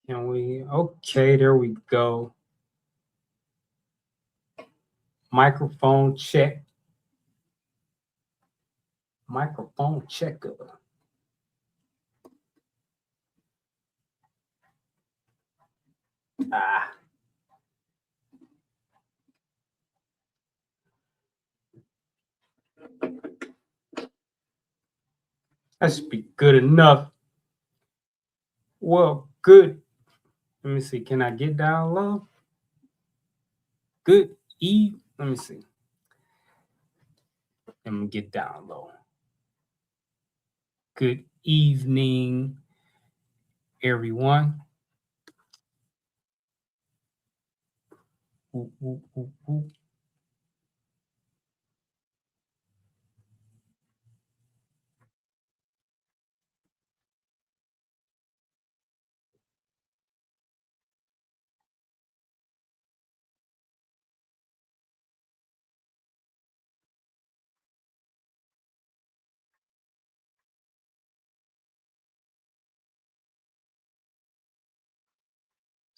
Can we? Okay, there we go. Microphone check. Microphone checker. Ah. That should be good enough. Well, good. Let me see. Can I get down low? Good eve. Let me see. Let me get down low. Good evening, everyone. Ooh, ooh, ooh, ooh.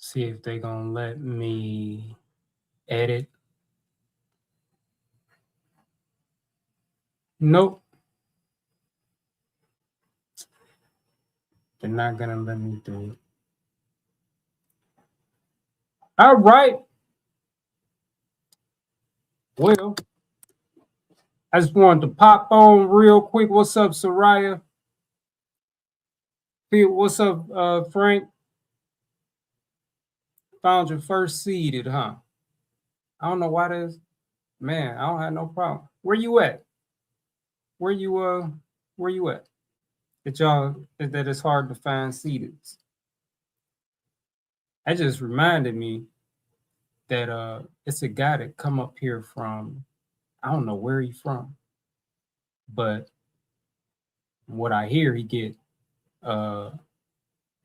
See if they're gonna let me edit. Nope. They're not gonna let me do it. All right. Well, I just wanted to pop on real quick. What's up, Soraya? What's up, Frank? Found your first seeded, huh? I don't know why this. Man, I don't have no problem. Where you at? Where you where you at? That it's hard to find seeded. That just reminded me that it's a guy that come up here from, I don't know where he from, but what I hear he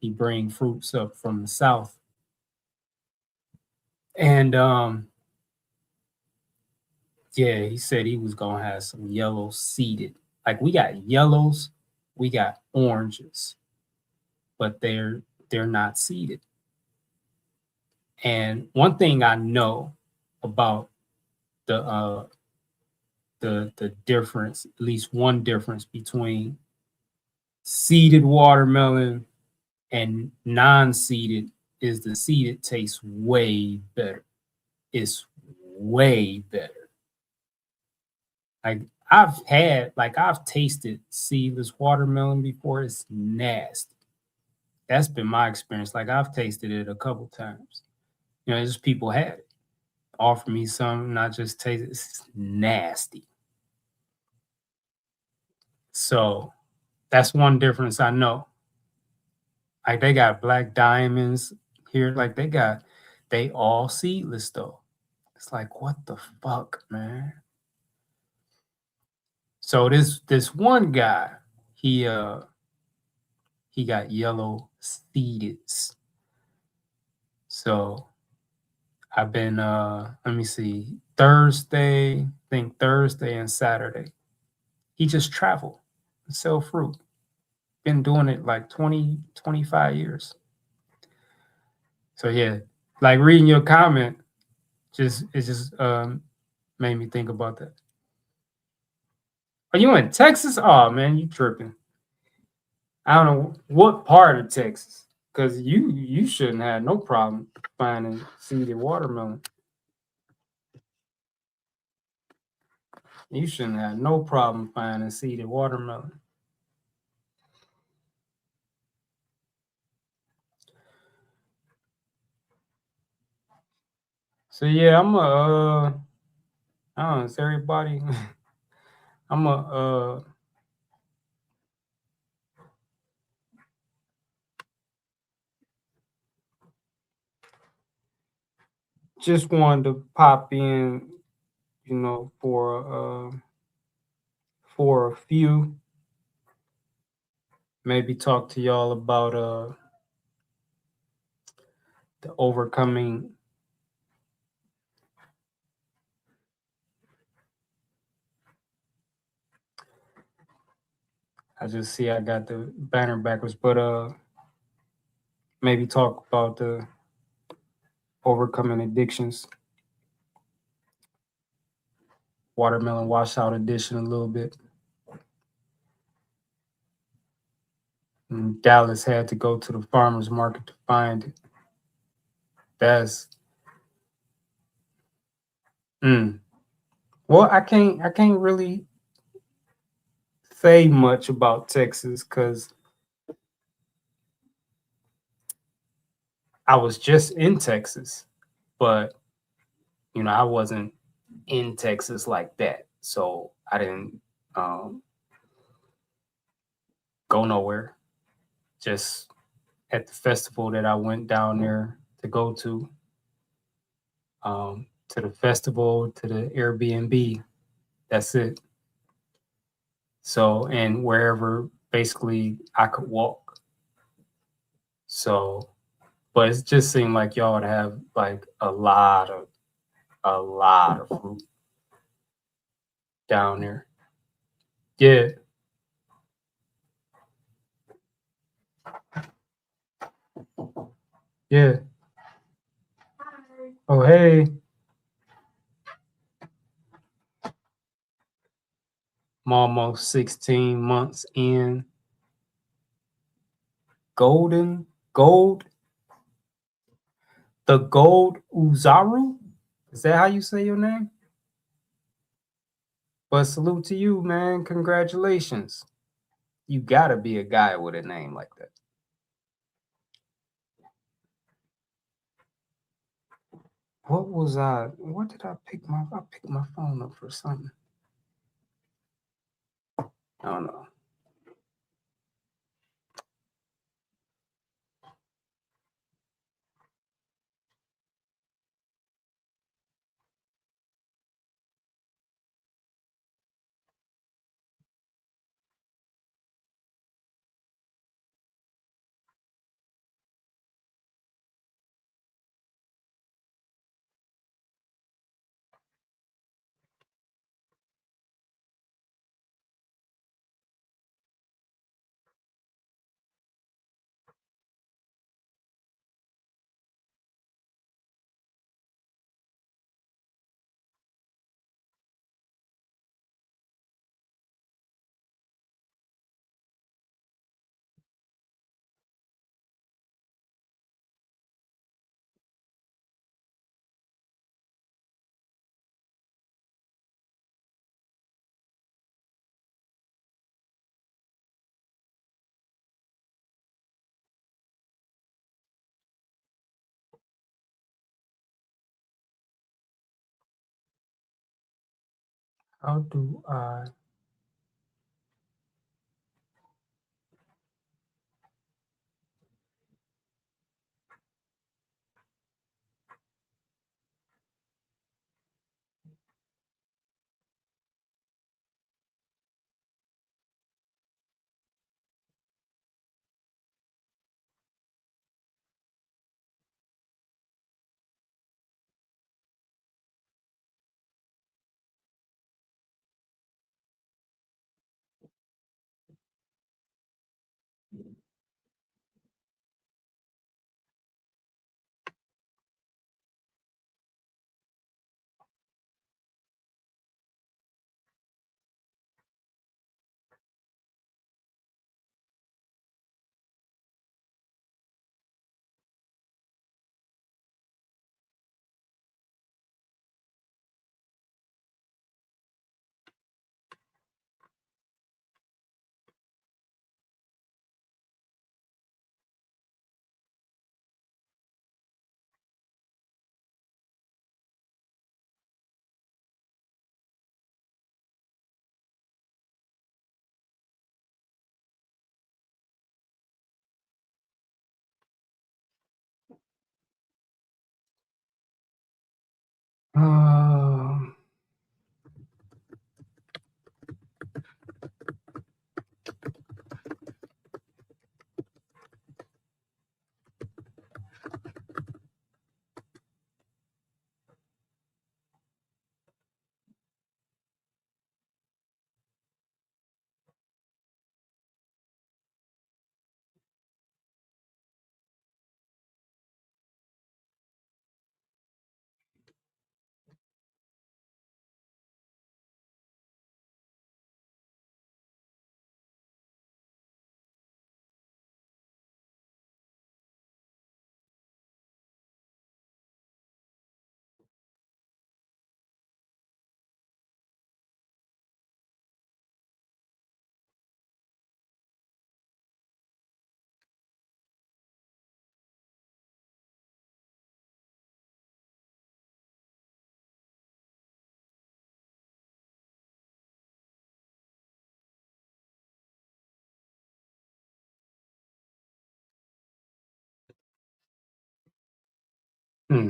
bring fruits up from the south. And yeah, he said he was gonna have some yellow seeded. Like we got yellows, we got oranges, but they're not seeded. And one thing I know about the the difference, at least one difference between seeded watermelon and non-seeded is the seeded tastes way better. It's way better. Like I've tasted seedless watermelon before. It's nasty. That's been my experience. Like I've tasted it a couple times. You know, just people had it. Offer me some, not just taste it. It's nasty. So that's one difference I know. Like they got black diamonds here. Like they all seedless though. It's like what the fuck, man. So this one guy, he uh he got yellow seeded. So I've been let me see, I think Thursday and Saturday. He just traveled and sell fruit. Been doing it like 20, 25 years. So yeah, like reading your comment, it just made me think about that. Are you in Texas? Oh man, you tripping. I don't know what part of Texas. Cause you shouldn't have no problem finding seeded watermelon. You shouldn't have no problem finding seeded watermelon. So yeah, I don't know, is everybody I'm a just wanted to pop in, you know, for a few, maybe talk to y'all about the overcoming. I just see I got the banner backwards, but maybe talk about the overcoming addictions, watermelon washout edition a little bit. And Dallas had to go to the farmer's market to find it. That's mm. Well, I can't really say much about Texas because I was just in Texas, but I wasn't in Texas like that, so I didn't um, go nowhere. Just at the festival that I went down there to go to the festival, to the Airbnb. That's it. So, and wherever basically I could walk. So, but it just seemed like y'all would have like a lot of fruit down there. Yeah, yeah. Oh, hey, I'm almost 16 months in. Gold, the Gold Uzaru. Is that how you say your name? But salute to you, man. Congratulations. You gotta be a guy with a name like that. What did I picked my phone up for something. I don't know. How do I Hmm.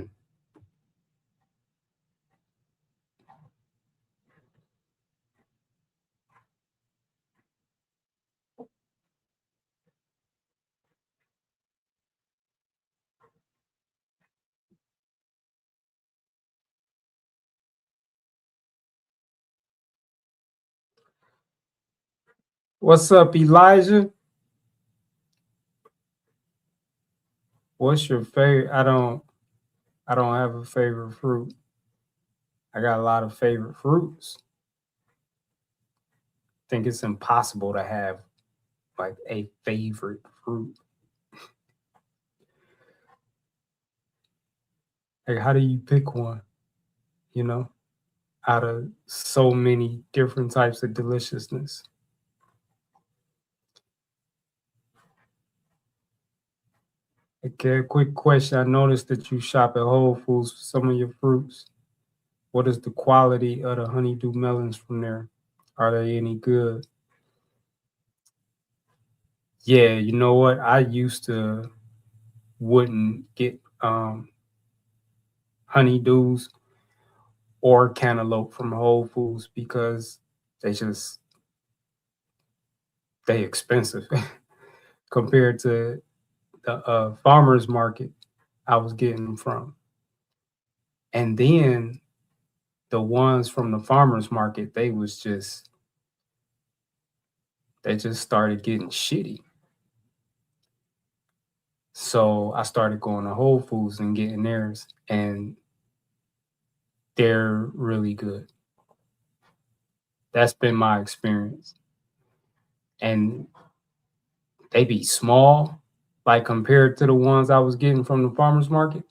What's up, Elijah? What's your favorite? I don't have a favorite fruit. I got a lot of favorite fruits. I think it's impossible to have like a favorite fruit. Like, how do you pick one? You know, out of so many different types of deliciousness. Okay, quick question. I noticed that you shop at Whole Foods for some of your fruits. What is the quality of the honeydew melons from there? Are they any good? Yeah, you know what? I used to wouldn't get honeydews or cantaloupe from Whole Foods because they just they expensive compared to the farmers market I was getting them from. And then the ones from the farmers market, they just started getting shitty. So I started going to Whole Foods and getting theirs, and they're really good. That's been my experience. And they be small, like compared to the ones I was getting from the farmers market.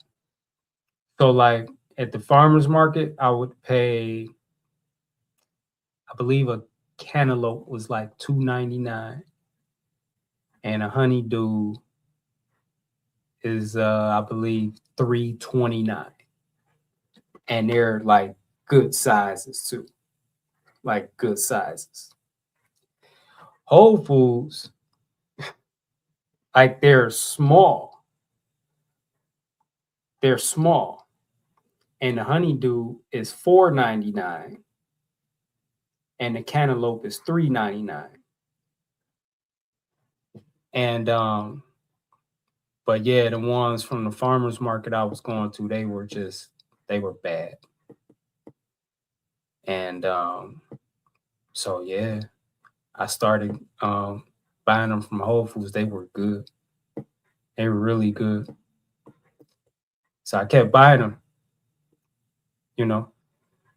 So like at the farmers market, I would pay, I believe a cantaloupe was like 2.99, and a honeydew is I believe 3.29. And they're like good sizes too. Like good sizes. Whole Foods, like they're small. They're small. And the honeydew is 4.99 and the cantaloupe is 3.99. And but yeah, the ones from the farmers market I was going to, they were bad. And so yeah, I started buying them from Whole Foods. They were good. They were really good. So I kept buying them, you know.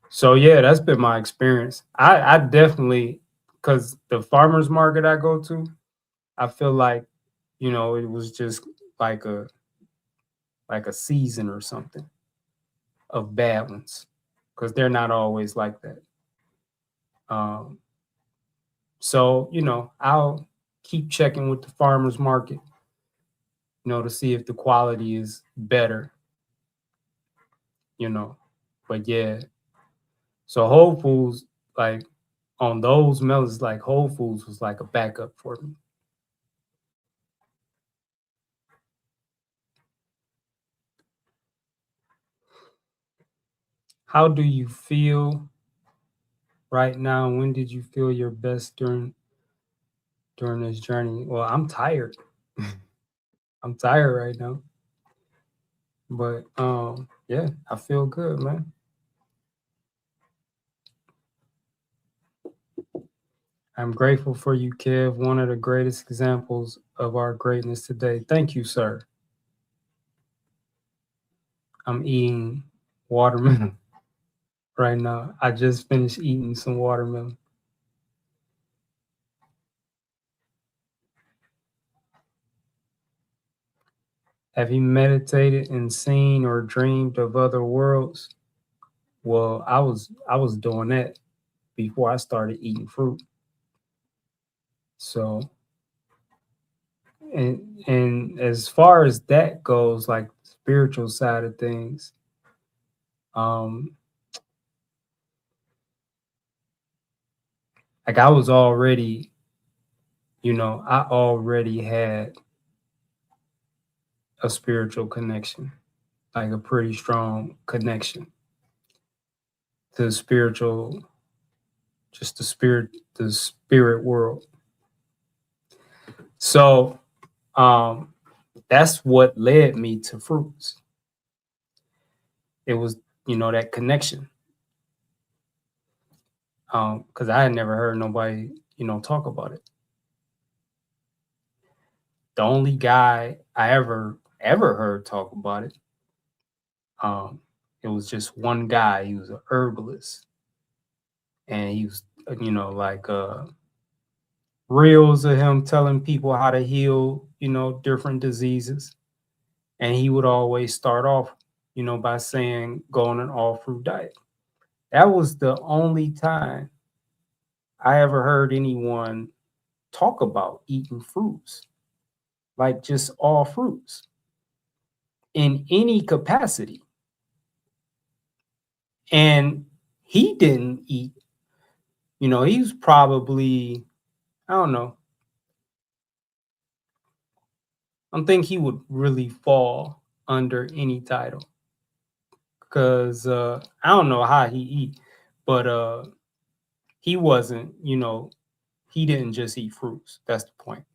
So yeah, that's been my experience. I definitely, because the farmers market I go to, I feel like, it was just like a season or something of bad ones, because they're not always like that. Um, so I'll keep checking with the farmers market, to see if the quality is better, you know. But yeah, so Whole Foods, like on those melons, like Whole Foods was like a backup for me. How do you feel right now? When did you feel your best during this journey? Well, I'm tired. I'm tired right now. But yeah, I feel good, man. I'm grateful for you, Kev, one of the greatest examples of our greatness today. Thank you, sir. I'm eating watermelon right now. I just finished eating some watermelon. Have you meditated and seen or dreamed of other worlds? Well, I was doing that before I started eating fruit. So, and as far as that goes, like spiritual side of things, um, like I already had a spiritual connection. like a pretty strong connection to the spiritual, just the spirit world. So um, that's what led me to fruits. It was, that connection. Because I had never heard nobody, talk about it. The only guy I ever heard talk about it, um, it was just one guy. He was an herbalist, and he was, like reels of him telling people how to heal, different diseases. And he would always start off, by saying go on an all fruit diet. That was the only time I ever heard anyone talk about eating fruits, like just all fruits in any capacity. And he didn't eat, he was probably, I don't know, I don't think he would really fall under any title because I don't know how he eat, but he wasn't, he didn't just eat fruits. That's the point.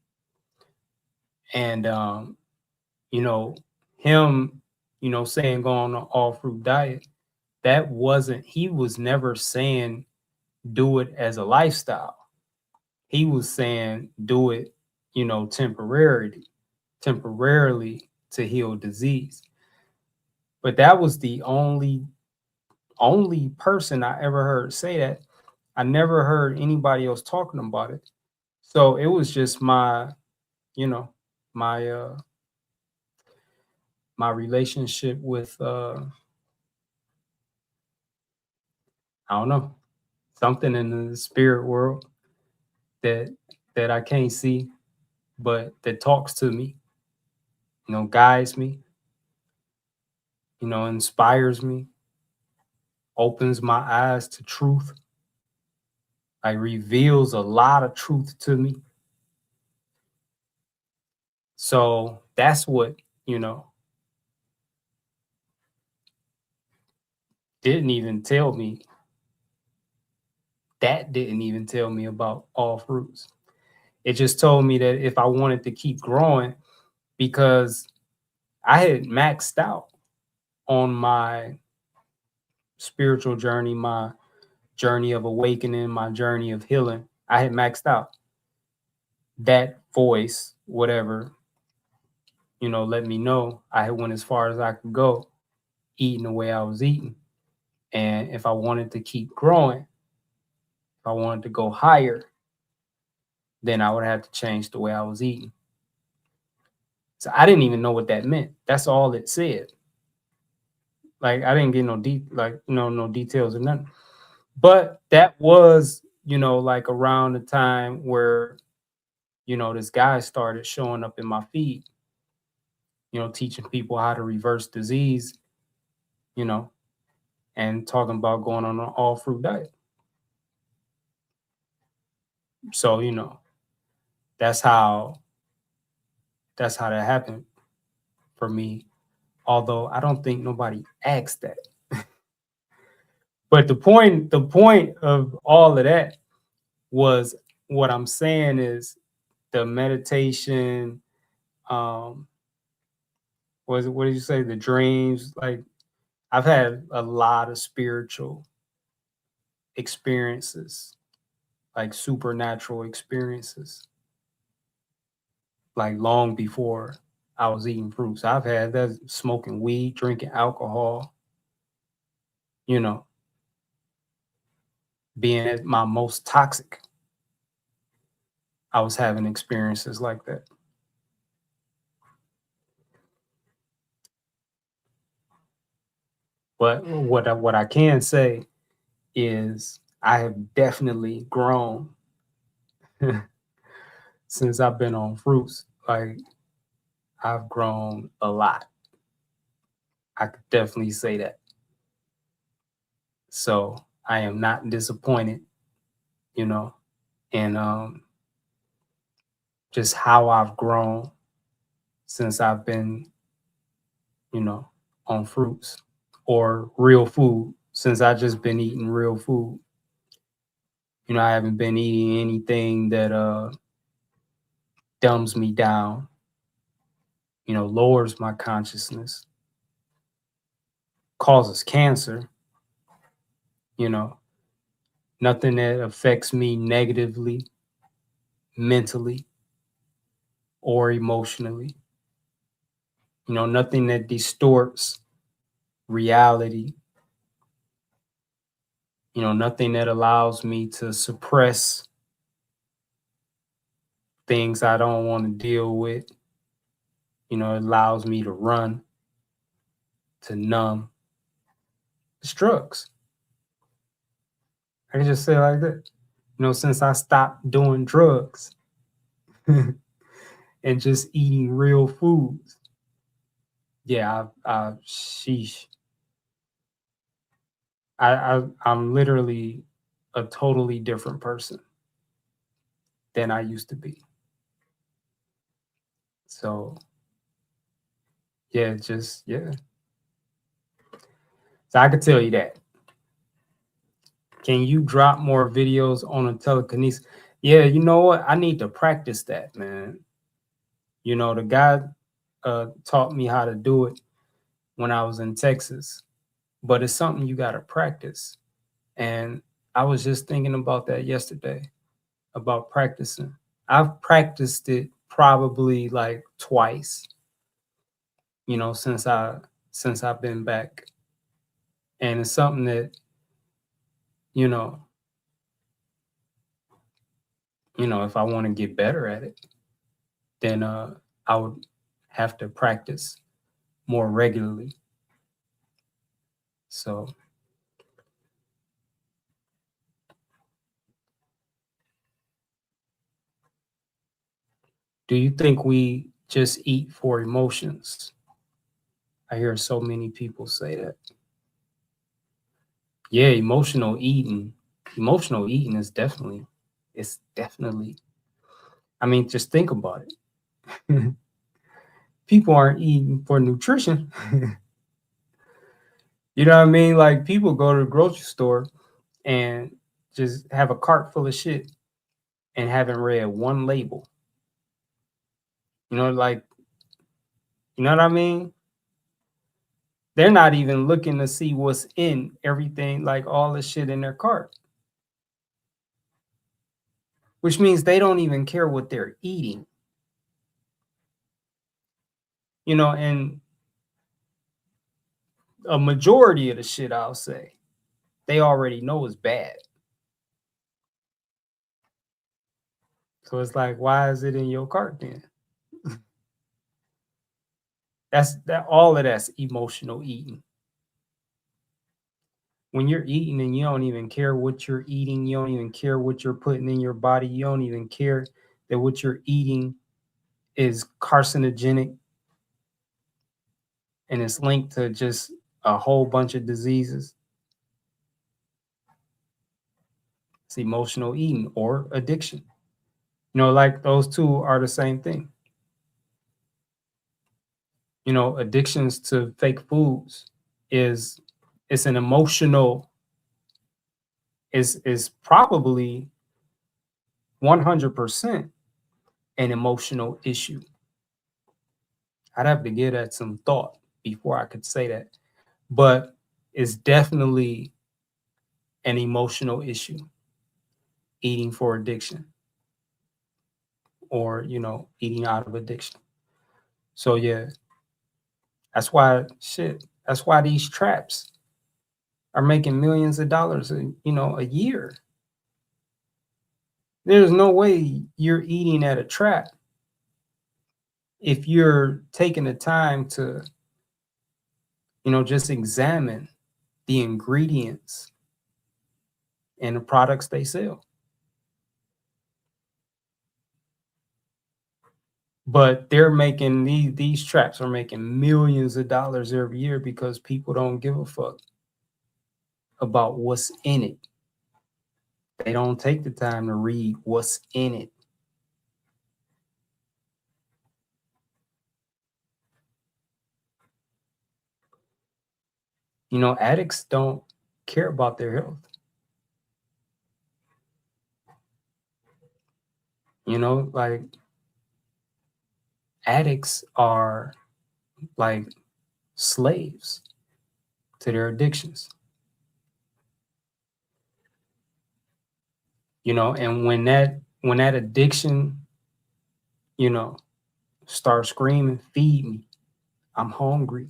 And you know, him, saying go on an all fruit diet, that wasn't, he was never saying do it as a lifestyle. He was saying do it, temporarily to heal disease. But that was the only person I ever heard say that. I never heard anybody else talking about it. So it was just you know, my my relationship with I don't know, something in the spirit world that I can't see, but that talks to me, guides me, inspires me, opens my eyes to truth, like reveals a lot of truth to me. So that's what, you know, didn't even tell me that didn't even tell me about all fruits. It just told me that if I wanted to keep growing, because I had maxed out on my spiritual journey, my journey of awakening, my journey of healing, I had maxed out. That voice, whatever, let me know I had went as far as I could go, eating the way I was eating. And if I wanted to keep growing, if I wanted to go higher, then I would have to change the way I was eating. So I didn't even know what that meant. That's all it said. Like I didn't get no details or nothing. But that was, like around the time where, this guy started showing up in my feed, teaching people how to reverse disease, you know, and talking about going on an all fruit diet. So, that's how that happened for me. Although I don't think nobody asked that. But the point of all of that was, what I'm saying is the meditation, um, what did you say? The dreams. Like I've had a lot of spiritual experiences, like supernatural experiences, like long before I was eating fruits. I've had that, smoking weed, drinking alcohol, you know, being at my most toxic. I was having experiences like that. But what I can say is I have definitely grown since I've been on fruits. Like I've grown a lot. I could definitely say that. So I am not disappointed, you know, in just how I've grown since I've been, you know, on fruits or real food since I just been eating real food. I haven't been eating anything that dumbs me down, lowers my consciousness, causes cancer, you know, nothing that affects me negatively, mentally, or emotionally, nothing that distorts reality, nothing that allows me to suppress things I don't want to deal with, it allows me to run, to numb. It's drugs. I can just say it like that. Since I stopped doing drugs and just eating real foods, yeah, sheesh. I'm literally a totally different person than I used to be. So yeah, just yeah. So I could tell you that. Can you drop more videos on a telekinesis? Yeah, you know what? I need to practice that, man. The guy taught me how to do it when I was in Texas, but it's something you got to practice. And I was just thinking about that yesterday, about practicing. I've practiced it probably like twice, since I've been back. And it's something that, you know, if I want to get better at it, then I would have to practice more regularly. So, do you think we just eat for emotions? I hear so many people say that. Yeah, Emotional eating is definitely. I mean, just think about it. People aren't eating for nutrition. You know what I mean? Like people go to the grocery store and just have a cart full of shit and haven't read one label. Like, you know what I mean? They're not even looking to see what's in everything, like all the shit in their cart, which means they don't even care what they're eating, and a majority of the shit I'll say, they already know is bad. So it's like, why is it in your cart then? All of that's emotional eating. When you're eating and you don't even care what you're eating, you don't even care what you're putting in your body, you don't even care that what you're eating is carcinogenic and it's linked to just a whole bunch of diseases. It's emotional eating or addiction. Like those two are the same thing. Addictions to fake foods is it's an emotional is probably 100% an emotional issue. I'd have to give that some thought before I could say that, but it's definitely an emotional issue, eating for addiction or, eating out of addiction. So yeah, that's why these traps are making millions of dollars a year. There's no way you're eating at a trap if you're taking the time to, just examine the ingredients and the products they sell. But they're making these traps are making millions of dollars every year because people don't give a fuck about what's in it. They don't take the time to read what's in it. Addicts don't care about their health. Like addicts are like slaves to their addictions. And when that addiction, you know, starts screaming, feed me, I'm hungry.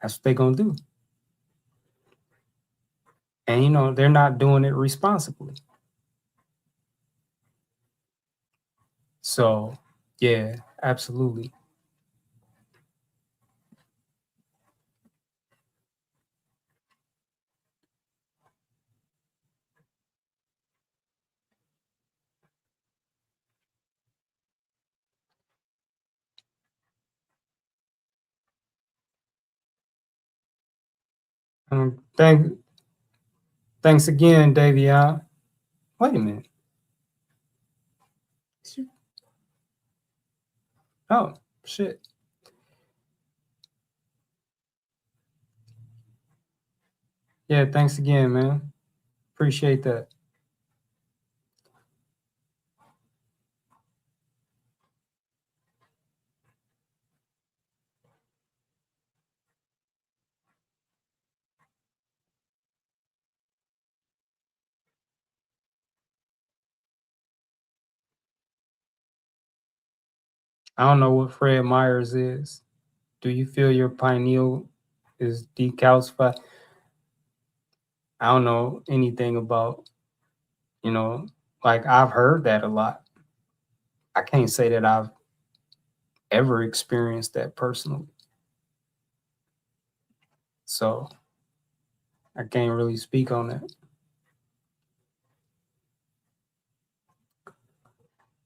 That's what they're gonna do. And they're not doing it responsibly. So yeah, absolutely. Thanks again, Davion. Wait a minute. Oh shit. Yeah, thanks again, man. Appreciate that. I don't know what Fred Myers is. Do you feel your pineal is decalcified? I don't know anything about, you know, like I've heard that a lot. I can't say that I've ever experienced that personally. So I can't really speak on that.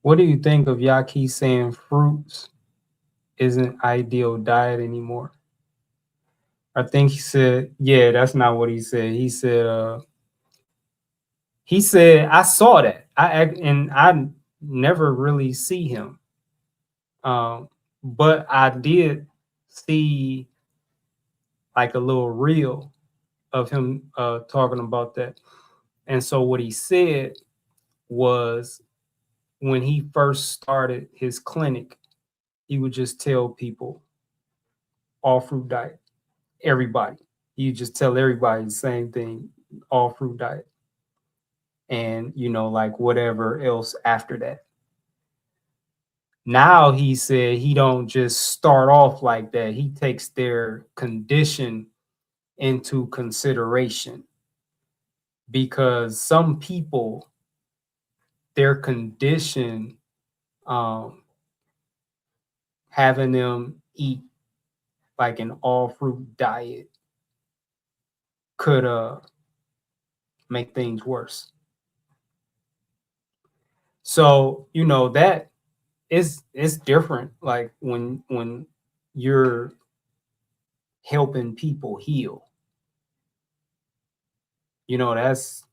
What do you think of Yaki saying fruits isn't ideal diet anymore? I think he said, yeah, that's not what he said. He said, I saw that. And I never really see him. But I did see like a little reel of him talking about that. And so what he said was when he first started his clinic, he would just tell people all fruit diet, everybody. He just tell everybody the same thing, all fruit diet. And like whatever else after that. Now he said he don't just start off like that. He takes their condition into consideration because some people, their condition, um, having them eat like an all fruit diet could make things worse. So that it's different. Like when you're helping people heal, that's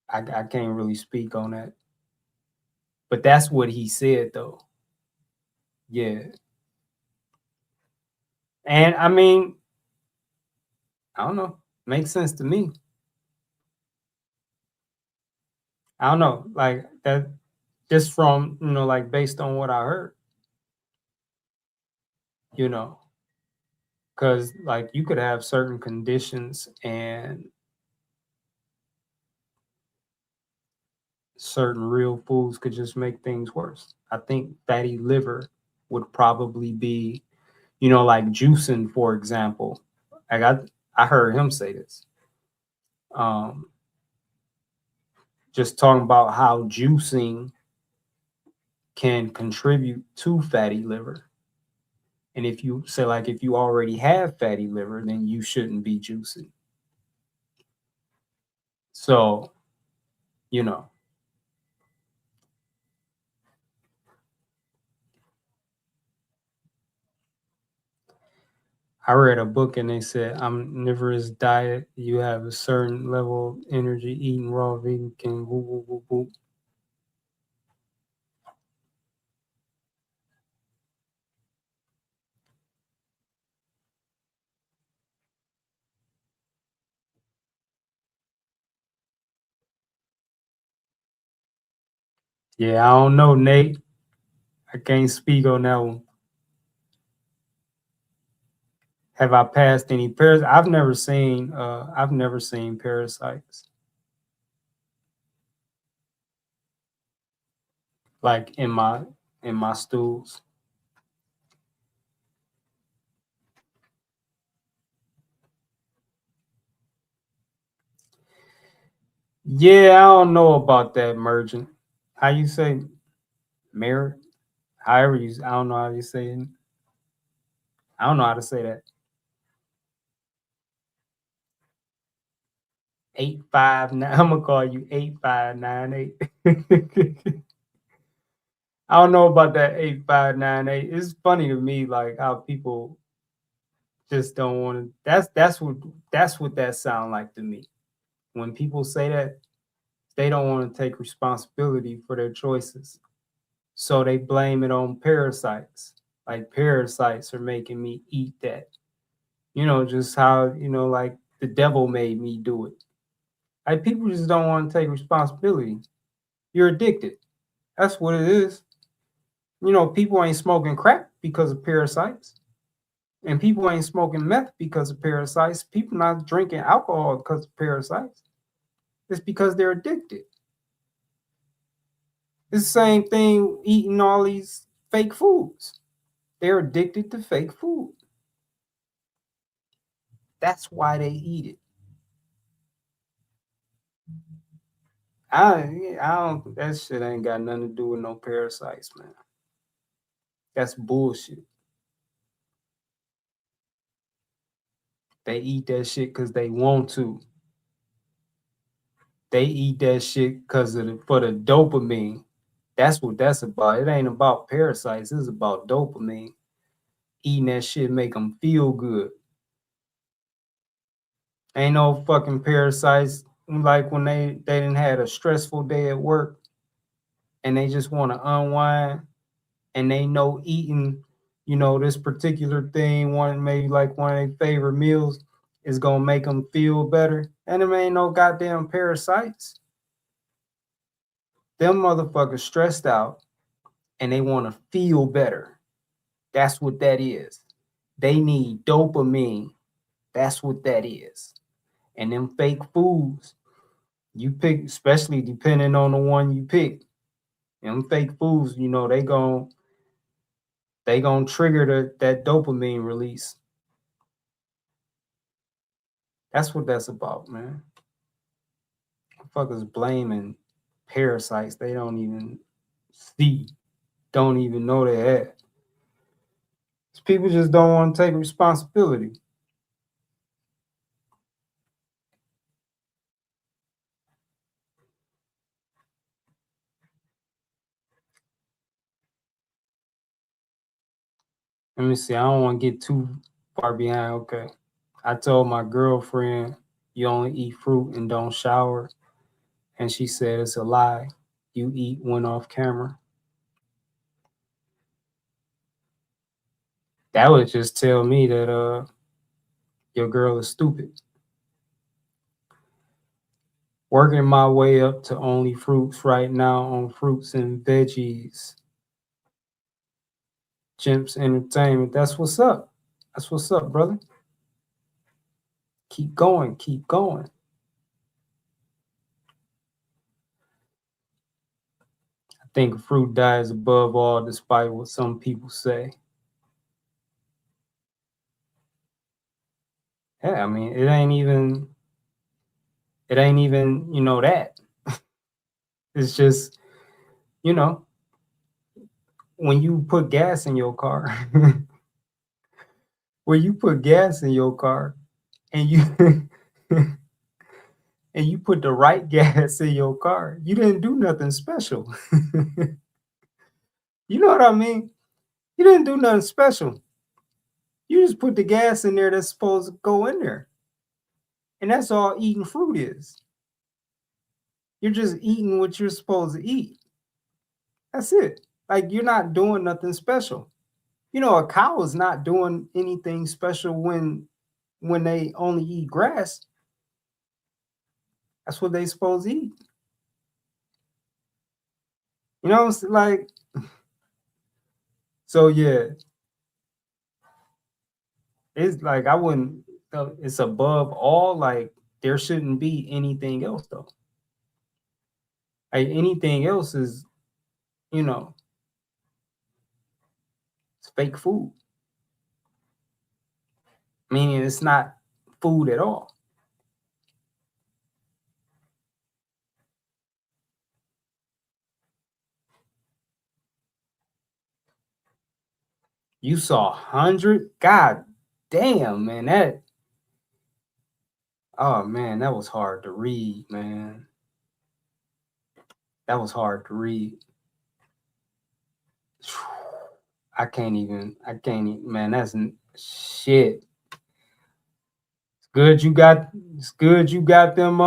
I can't really speak on that, but that's what he said though. Yeah, and I mean, I don't know, makes sense to me. I don't know, like that, just from like based on what I heard, you know, because like you could have certain conditions and certain real foods could just make things worse. I think fatty liver would probably be, like juicing, for example. I heard him say this. Um, just talking about how juicing can contribute to fatty liver. And if you say like if you already have fatty liver, then you shouldn't be juicing. So, you know, I read a book and they said omnivorous diet, you have a certain level of energy, eating raw vegan can woo woo woo woo. Yeah, I don't know, Nate. I can't speak on that one. Have I passed any parasites? I've never seen parasites like in my stools. Yeah, I don't know about that merging. How you say merit? However you I don't know how you say it. I don't know how to say that. 859. I'm gonna call you 8598. I don't know about that 8598. It's funny to me like how people just don't want to that's what that sound like to me. When people say that, they don't want to take responsibility for their choices. So they blame it on parasites. Like parasites are making me eat that. Just how, like the devil made me do it. Like people just don't want to take responsibility. You're addicted. That's what it is. People ain't smoking crack because of parasites. And people ain't smoking meth because of parasites. People not drinking alcohol because of parasites. It's because they're addicted. It's the same thing eating all these fake foods. They're addicted to fake food. That's why they eat it. I don't that shit ain't got nothing to do with no parasites, man. That's bullshit. They eat that shit because they want to. They eat that shit because for the dopamine. That's what that's about. It ain't about parasites. It's about dopamine. Eating that shit make them feel good. Ain't no fucking parasites like when they didn't had a stressful day at work and they just want to unwind and they know eating, this particular thing, maybe like one of their favorite meals is gonna make them feel better. And them ain't no goddamn parasites. Them motherfuckers stressed out and they want to feel better. That's what that is. They need dopamine. That's what that is. And them fake foods, you pick, especially depending on the one you pick. Them fake foods, they gonna trigger that dopamine release. That's what that's about, man. Fuckers blaming parasites they don't even see, don't even know they have. People just don't want to take responsibility. Let me see. I don't want to get too far behind. Okay. I told my girlfriend you only eat fruit and don't shower. And she said it's a lie. You eat when off camera. That would just tell me that your girl is stupid. Working my way up to only fruits right now on fruits and veggies. Chimps Entertainment. That's what's up. That's what's up, brother. Keep going. Keep going. I think a fruit diet is above all, despite what some people say. Yeah, I mean, it ain't even, that. It's just, you know, when you put gas in your car, when you put gas in your car and you and you put the right gas in your car, you didn't do nothing special. You know what I mean? You didn't do nothing special. You just put the gas in there that's supposed to go in there. And that's all eating fruit is. You're just eating what you're supposed to eat. That's it. Like you're not doing nothing special. A cow is not doing anything special when they only eat grass. That's what they supposed to eat. You know, it's like, so yeah, it's like I wouldn't. It's above all. Like there shouldn't be anything else though. Like anything else is, you know, it's fake food. Meaning it's not food at all. You saw 100. God damn, man. That, oh man, that was hard to read, man. That was hard to read. Man, that's shit. It's good you got them, it's good you got them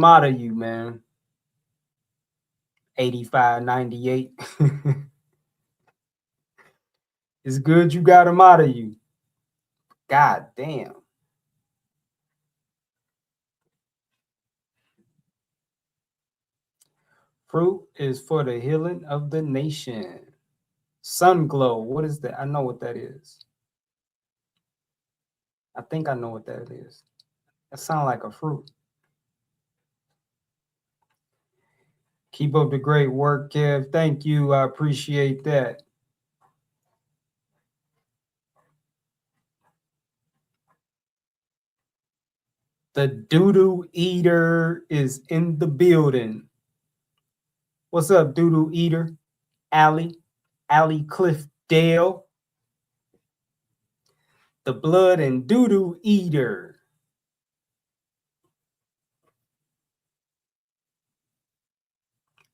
out of you, man. 85, 98. It's good you got them out of you. God damn. Fruit is for the healing of the nation. Sun glow. What is that? I know what that is. I think I know what that is. That sounds like a fruit. Keep up the great work, Kev. Thank you. I appreciate that. The doo-doo eater is in the building. What's up, doo-doo eater? Allie Cliff Dale. The blood and doo-doo eater.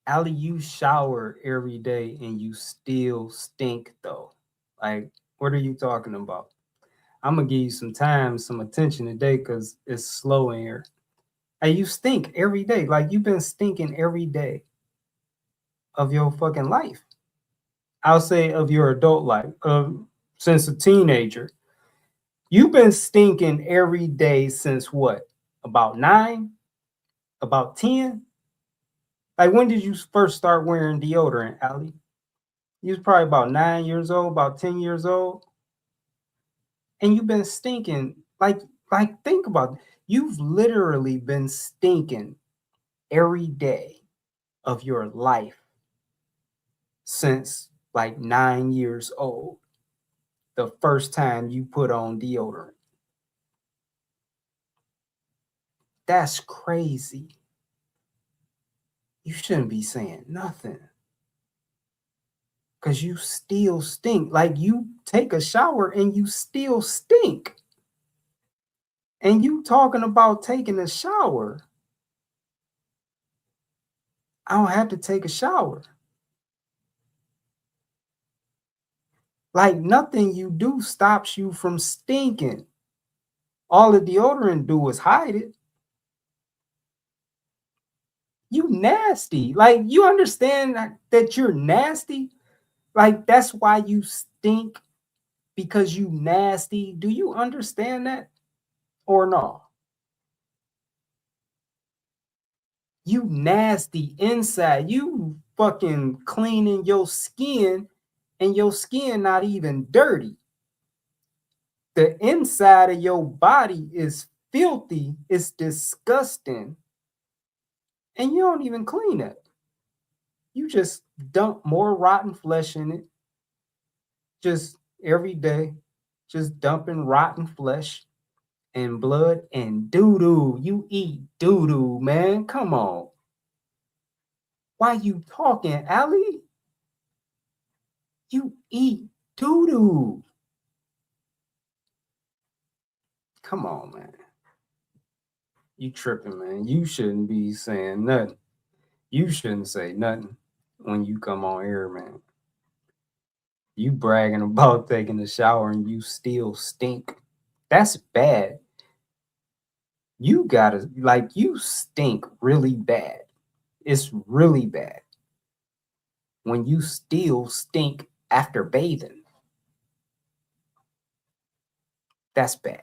Allie, you shower every day and you still stink though. Like, what are you talking about? I'm gonna give you some time, some attention today because it's slow in here. Hey, you stink every day. Like you've been stinking every day of your fucking life. I'll say of your adult life, since a teenager. You've been stinking every day since what? About 9? About 10? Like when did you first start wearing deodorant, Ali? You was probably about 9 years old, about 10 years old, and you've been stinking like think about it. You've literally been stinking every day of your life since like 9 years old. The first time you put on deodorant. That's crazy. You shouldn't be saying nothing. Cause you still stink. Like you take a shower and you still stink. And you talking about taking a shower. I don't have to take a shower. Like nothing you do stops you from stinking. All the deodorant do is hide it. You nasty. Like you understand that you're nasty? Like that's why you stink because you nasty. Do you understand that or no? You nasty inside. You fucking cleaning your skin and your skin not even dirty. The inside of your body is filthy, it's disgusting, and you don't even clean it. You just dump more rotten flesh in it, just every day, just dumping rotten flesh and blood and doo doo. You eat doo doo, man. Come on. Why you talking, Ali? You eat doo doo. Come on, man. You tripping, man. You shouldn't be saying nothing. You shouldn't say nothing when you come on here, man. You bragging about taking a shower and you still stink. That's bad. You gotta, like, you stink really bad. It's really bad when you still stink after bathing. That's bad.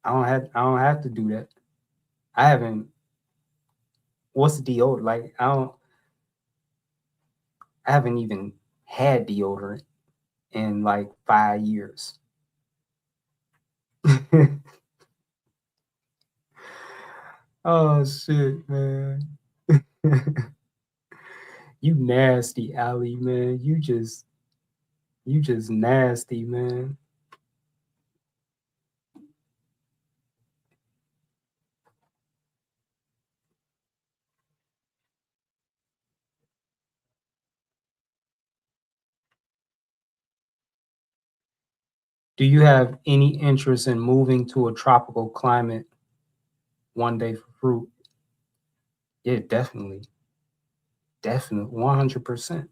I don't have to do that. I haven't what's deodorant? Like I haven't even had deodorant in like 5 years. Oh shit, man. You nasty, Ali, man. You just nasty, man. Do you have any interest in moving to a tropical climate one day for fruit? Yeah, definitely. Definitely. 100%.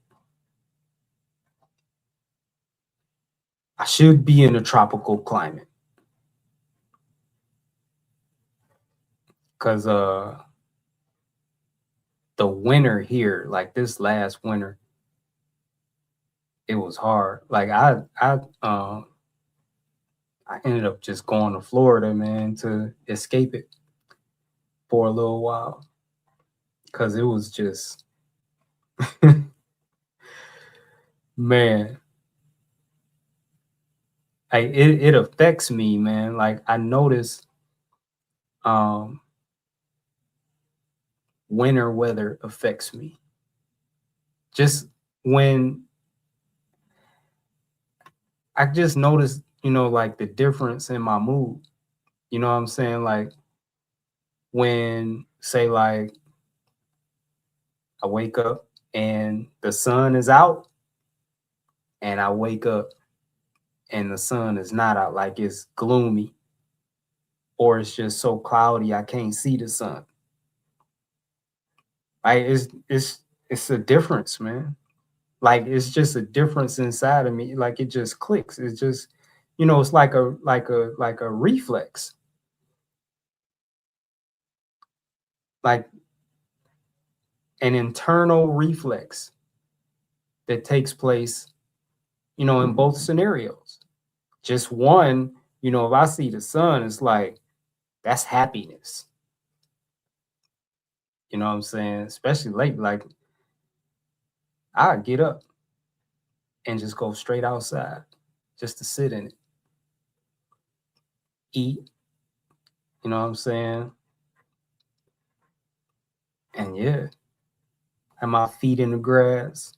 I should be in a tropical climate because the winter here, like this last winter, it was hard. Like I ended up just going to Florida, man, to escape it for a little while because it was just man, it affects me, man. Like I notice um winter weather affects me. Just when I just notice, like the difference in my mood. You know what I'm saying? Like when say like I wake up and the sun is out and I wake up and the sun is not out, like it's gloomy or it's just so cloudy I can't see the sun. Like it's a difference, man. Like it's just a difference inside of me. Like it just clicks. It's just, it's like a reflex, like an internal reflex that takes place, in both scenarios. Just one, if I see the sun, it's like that's happiness. You know what I'm saying? Especially late, like I get up and just go straight outside just to sit in it, eat, you know what I'm saying? And yeah, have my feet in the grass.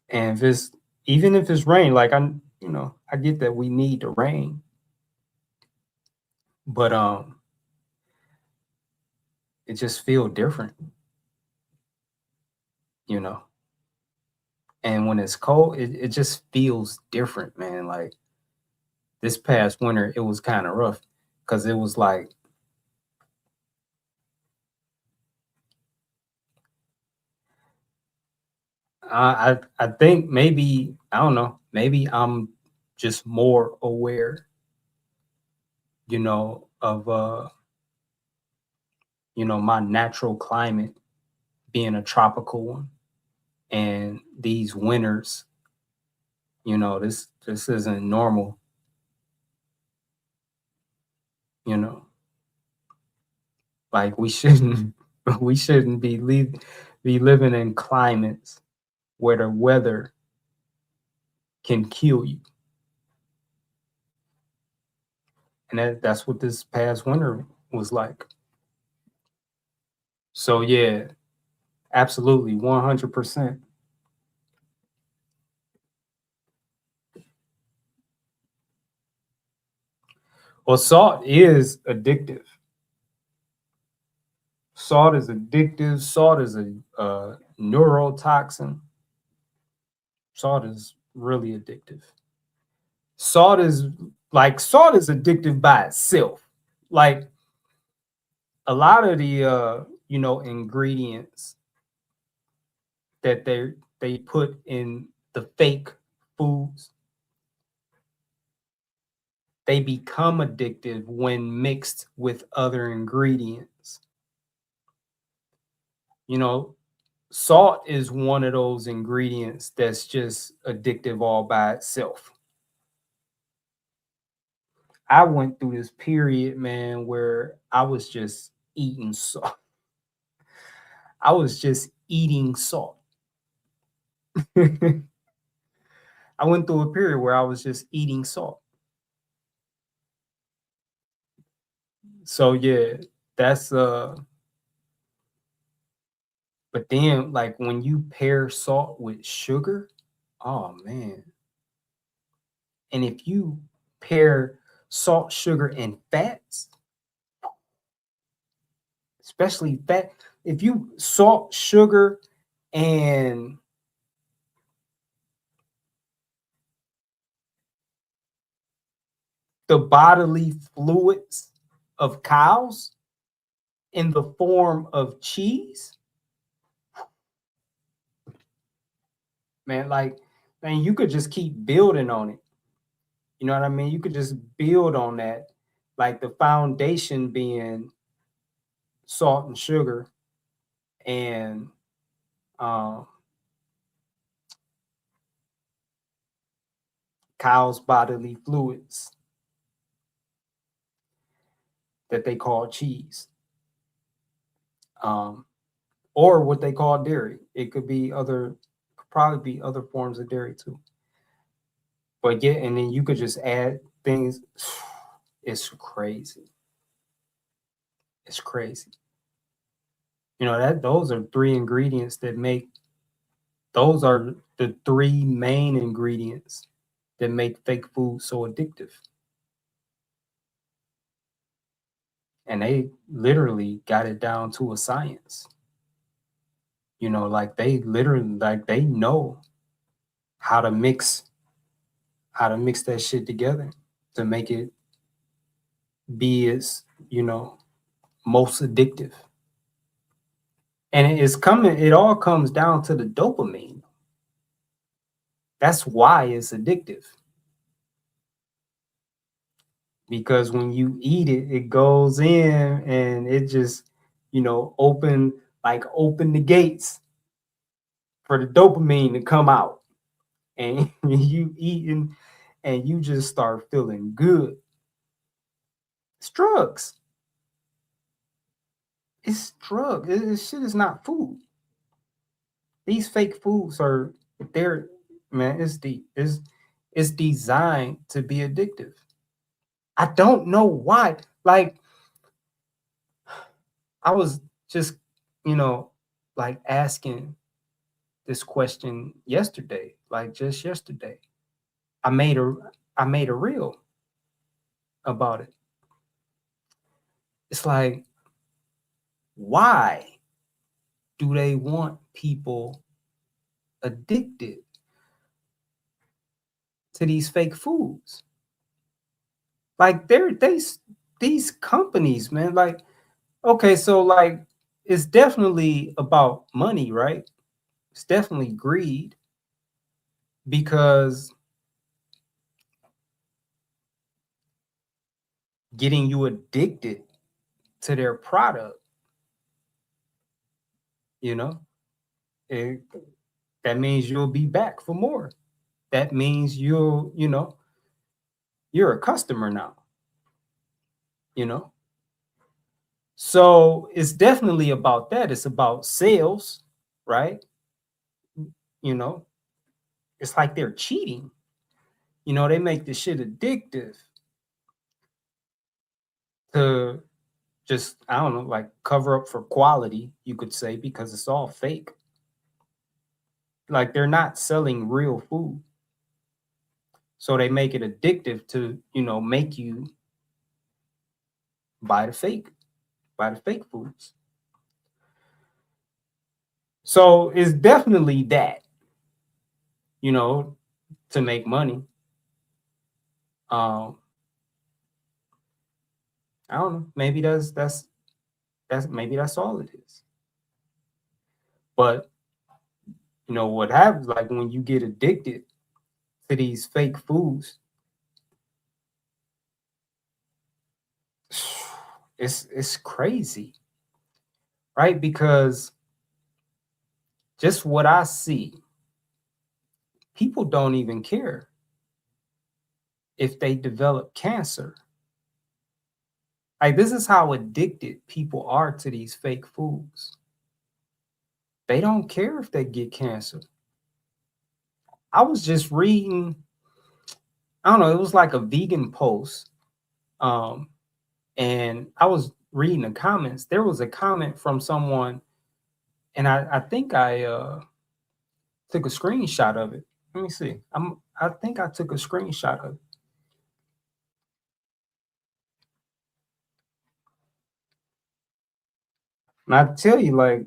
And if it's even if it's rain, like I get that we need the rain, but it just feel different, you know. And when it's cold, it just feels different, man. Like this past winter, it was kind of rough because it was like I think maybe I don't know, maybe I'm just more aware, of my natural climate being a tropical one and these winters, this isn't normal, you know. Like we shouldn't we shouldn't be living in climates where the weather can kill you. And that's what this past winter was like. So yeah, absolutely 100%. Well, salt is addictive. Salt is addictive. Salt is a neurotoxin. Salt is really addictive. Salt is addictive by itself. Like a lot of the ingredients that they put in the fake foods, they become addictive when mixed with other ingredients. You know, salt is one of those ingredients that's just addictive all by itself. I went through this period, man, where I was just eating salt. I was just eating salt. I went through a period where I was just eating salt. So yeah, that's but then like when you pair salt with sugar, oh man. And if you pair salt, sugar, and fats, especially fat, if you salt, sugar, and the bodily fluids of cows in the form of cheese, man, like, man, you could just keep building on it. You know what I mean? You could just build on that, like the foundation being salt and sugar and um, cow's bodily fluids that they call cheese, um, or what they call dairy. It could be other, could probably be other forms of dairy too. But yeah, and then you could just add things. It's crazy. It's crazy. You know that those are three ingredients that make those are the three main ingredients that make fake food so addictive. And they literally got it down to a science. You know, like they literally like they know how to mix that shit together to make it be its, most addictive. And it all comes down to the dopamine. That's why it's addictive. Because when you eat it, it goes in and it just, open the gates for the dopamine to come out. And you eating and you just start feeling good. It's drugs. It's drugs. This shit is not food. These fake foods are they're man, it's designed to be addictive. I don't know why. Like I was just, you know, like asking this question yesterday, like just yesterday. I made a I made a reel about it. It's like, why do they want people addicted to these fake foods? Like these companies, man. Like, okay, so like it's definitely about money, right? It's definitely greed because getting you addicted to their product, you know, it, that means you'll be back for more. That means you're a customer now, you know. So it's definitely about that. It's about sales, right? You know, it's like they're cheating. You know, they make this shit addictive to just, I don't know, like cover up for quality, you could say, because it's all fake. Like they're not selling real food. So they make it addictive to, make you buy the fake, buy the fake foods. So it's definitely that, you know, to make money. Um, I don't know. Maybe that's maybe that's all it is. But what happens like when you get addicted to these fake foods, it's crazy, right? Because just what I see, people don't even care if they develop cancer Like, this is how addicted people are to these fake foods. They don't care if they get cancer. I was just reading, I don't know, it was like a vegan post. Um, and I was reading the comments. There was a comment from someone, and I think I took a screenshot of it. Let me see. I think I took a screenshot of it. And I tell you, like,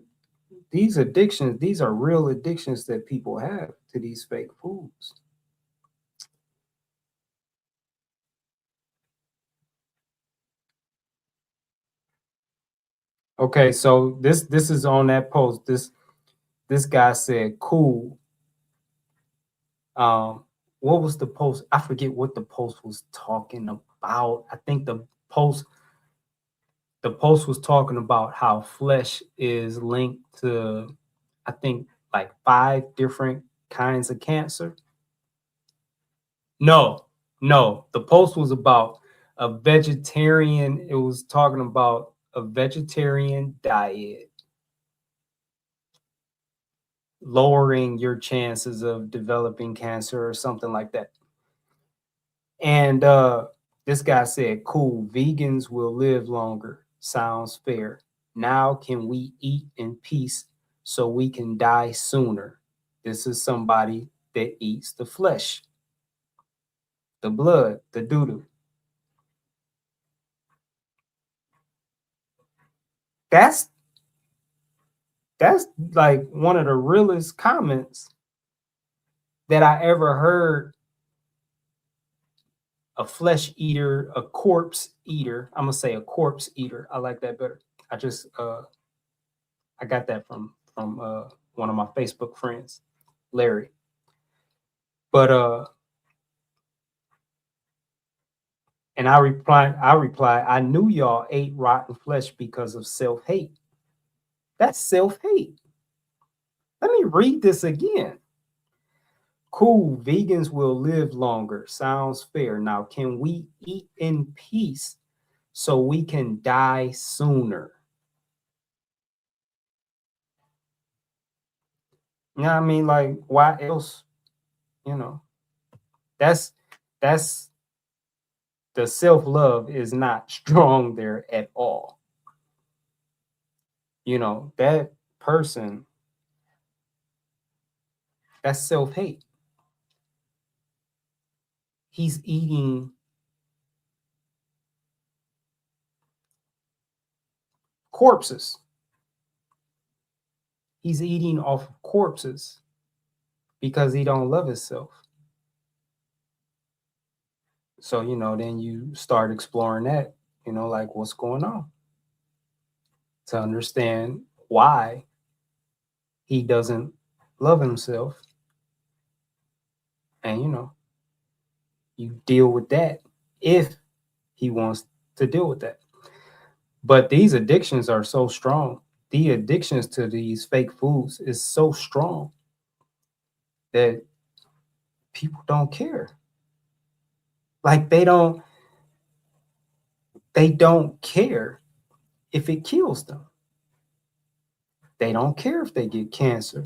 these addictions, these are real addictions that people have to these fake foods. Okay, so this is on that post. This guy said, "Cool." Um, what was the post? I forget what the post was talking about. I think the post was talking about how flesh is linked to, I think, like 5 different kinds of cancer. No, no, the post was about a vegetarian. It was talking about a vegetarian diet lowering your chances of developing cancer or something like that. And this guy said, "Cool, vegans will live longer. Sounds fair. Now can we eat in peace so we can die sooner?" This is somebody that eats the flesh, the blood, the doo-doo. That's that's like one of the realest comments that I ever heard. A flesh eater, a corpse eater. I'm gonna say a corpse eater. I like that better. I got that from one of my Facebook friends, Larry. But and I replied, I knew y'all ate rotten flesh because of self-hate. That's self-hate. Let me read this again. Cool, vegans will live longer. Sounds fair. Now, can we eat in peace so we can die sooner? You know what I mean? Like, why else? You know, that's that's the self-love is not strong there at all. That person, that's self-hate. He's eating corpses. He's eating off of corpses because he don't love himself. So, then you start exploring that, like what's going on, to understand why he doesn't love himself. And, you deal with that if he wants to deal with that. But these addictions are so strong. The addictions to these fake foods is so strong that people don't care. Like, they don't care if it kills them. They don't care if they get cancer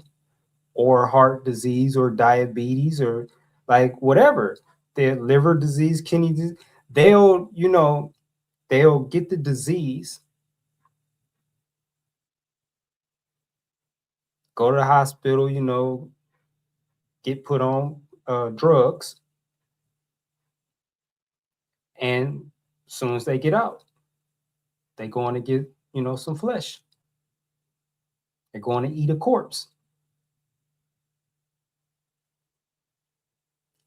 or heart disease or diabetes or like whatever. Their liver disease, kidney disease. They'll get the disease, go to the hospital, get put on drugs, and as soon as they get out, they going to get, some flesh. They're going to eat a corpse.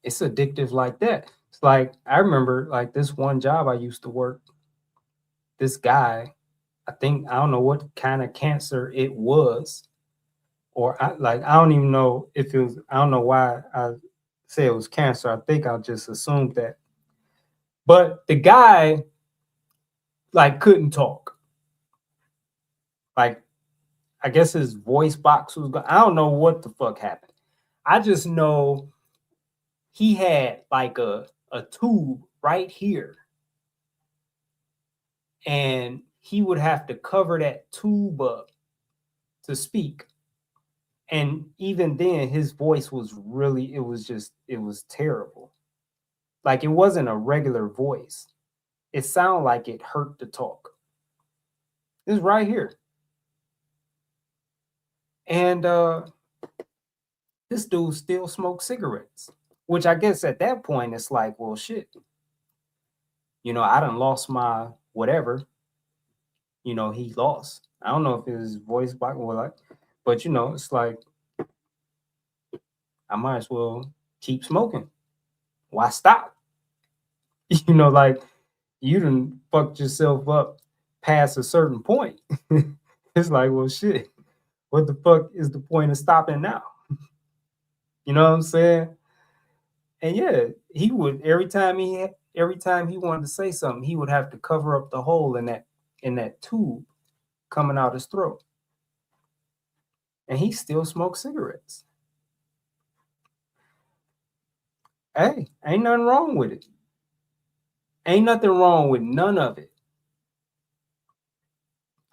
It's addictive like that. It's like, I remember, like, this one job I used to work, this guy, I don't know what kind of cancer it was, or I don't even know if it was, I don't know why I say it was cancer. I think I just assumed that. But the guy, like, couldn't talk. Like, I guess his voice box was I don't know what the fuck happened. I just know he had like a tube right here, and he would have to cover that tube up to speak. And even then, his voice was really, it was terrible. Like it wasn't a regular voice. It sounded like it hurt to talk. It's right here. And this dude still smoked cigarettes, which I guess at that point it's like, well, shit, I done lost my whatever, he lost. I don't know if his voice box was like, but it's like, I might as well keep smoking. Why stop? Like you done fucked yourself up past a certain point. It's like, well, shit, what the fuck is the point of stopping now? You know what I'm saying? And yeah, he would every time he wanted to say something, he would have to cover up the hole in that tube coming out his throat. And he still smoked cigarettes. Hey, ain't nothing wrong with it. Ain't nothing wrong with none of it.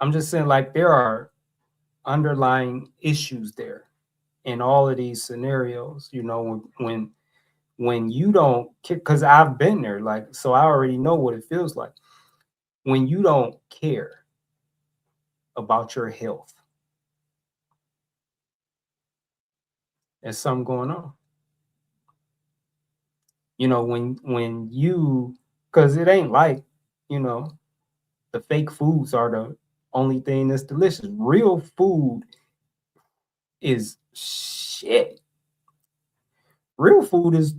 I'm just saying, like, there are underlying issues there in all of these scenarios. When you don't, because I've been there, like, so I already know what it feels like when you don't care about your health. There's something going on. When you, because it ain't like, you know, the fake foods are the only thing that's delicious. Real food is shit. Real food is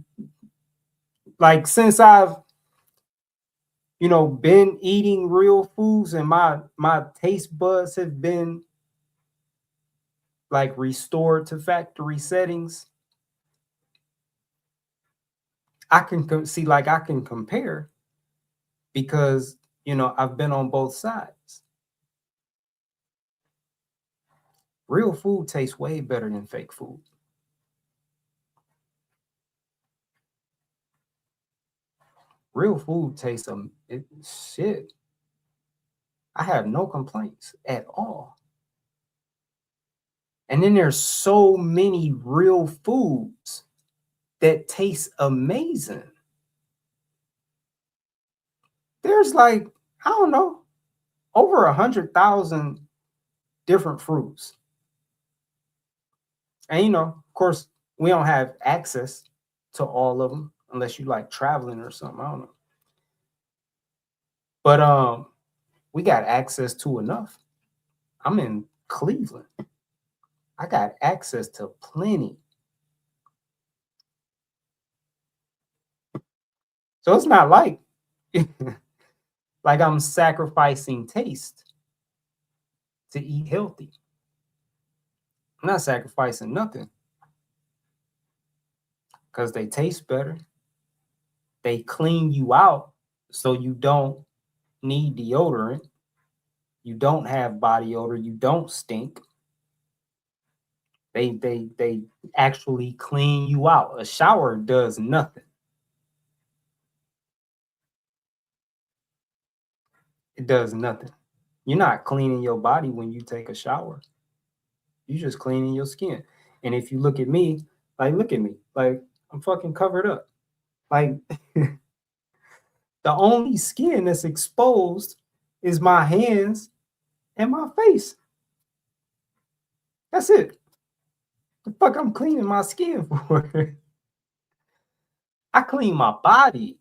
like, since I've been eating real foods and my taste buds have been like restored to factory settings, I can see, like, I can compare because I've been on both sides. Real food tastes way better than fake food. Real food tastes shit. I have no complaints at all. And then there's so many real foods that taste amazing. There's like, I don't know, over 100,000 different fruits. And of course, we don't have access to all of them unless you like traveling or something. I don't know. But we got access to enough. I'm in Cleveland. I got access to plenty. So it's not like like I'm sacrificing taste to eat healthy. I'm not sacrificing nothing because they taste better. They clean you out so you don't need deodorant. You don't have body odor. You don't stink. They actually clean you out. A shower does nothing. It does nothing. You're not cleaning your body when you take a shower. You're just cleaning your skin. And if you look at me, like, look at me, like, I'm fucking covered up. Like, the only skin that's exposed is my hands and my face. That's it. The fuck I'm cleaning my skin for? I clean my body.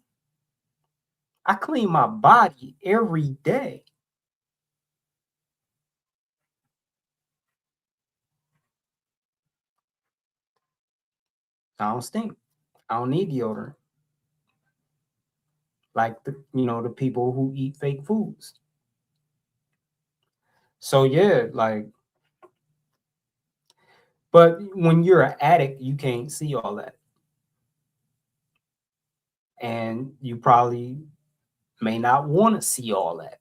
I clean my body every day. I don't stink. I don't need deodorant. Like the people who eat fake foods. So yeah, like, but when you're an addict, you can't see all that. And you probably may not want to see all that.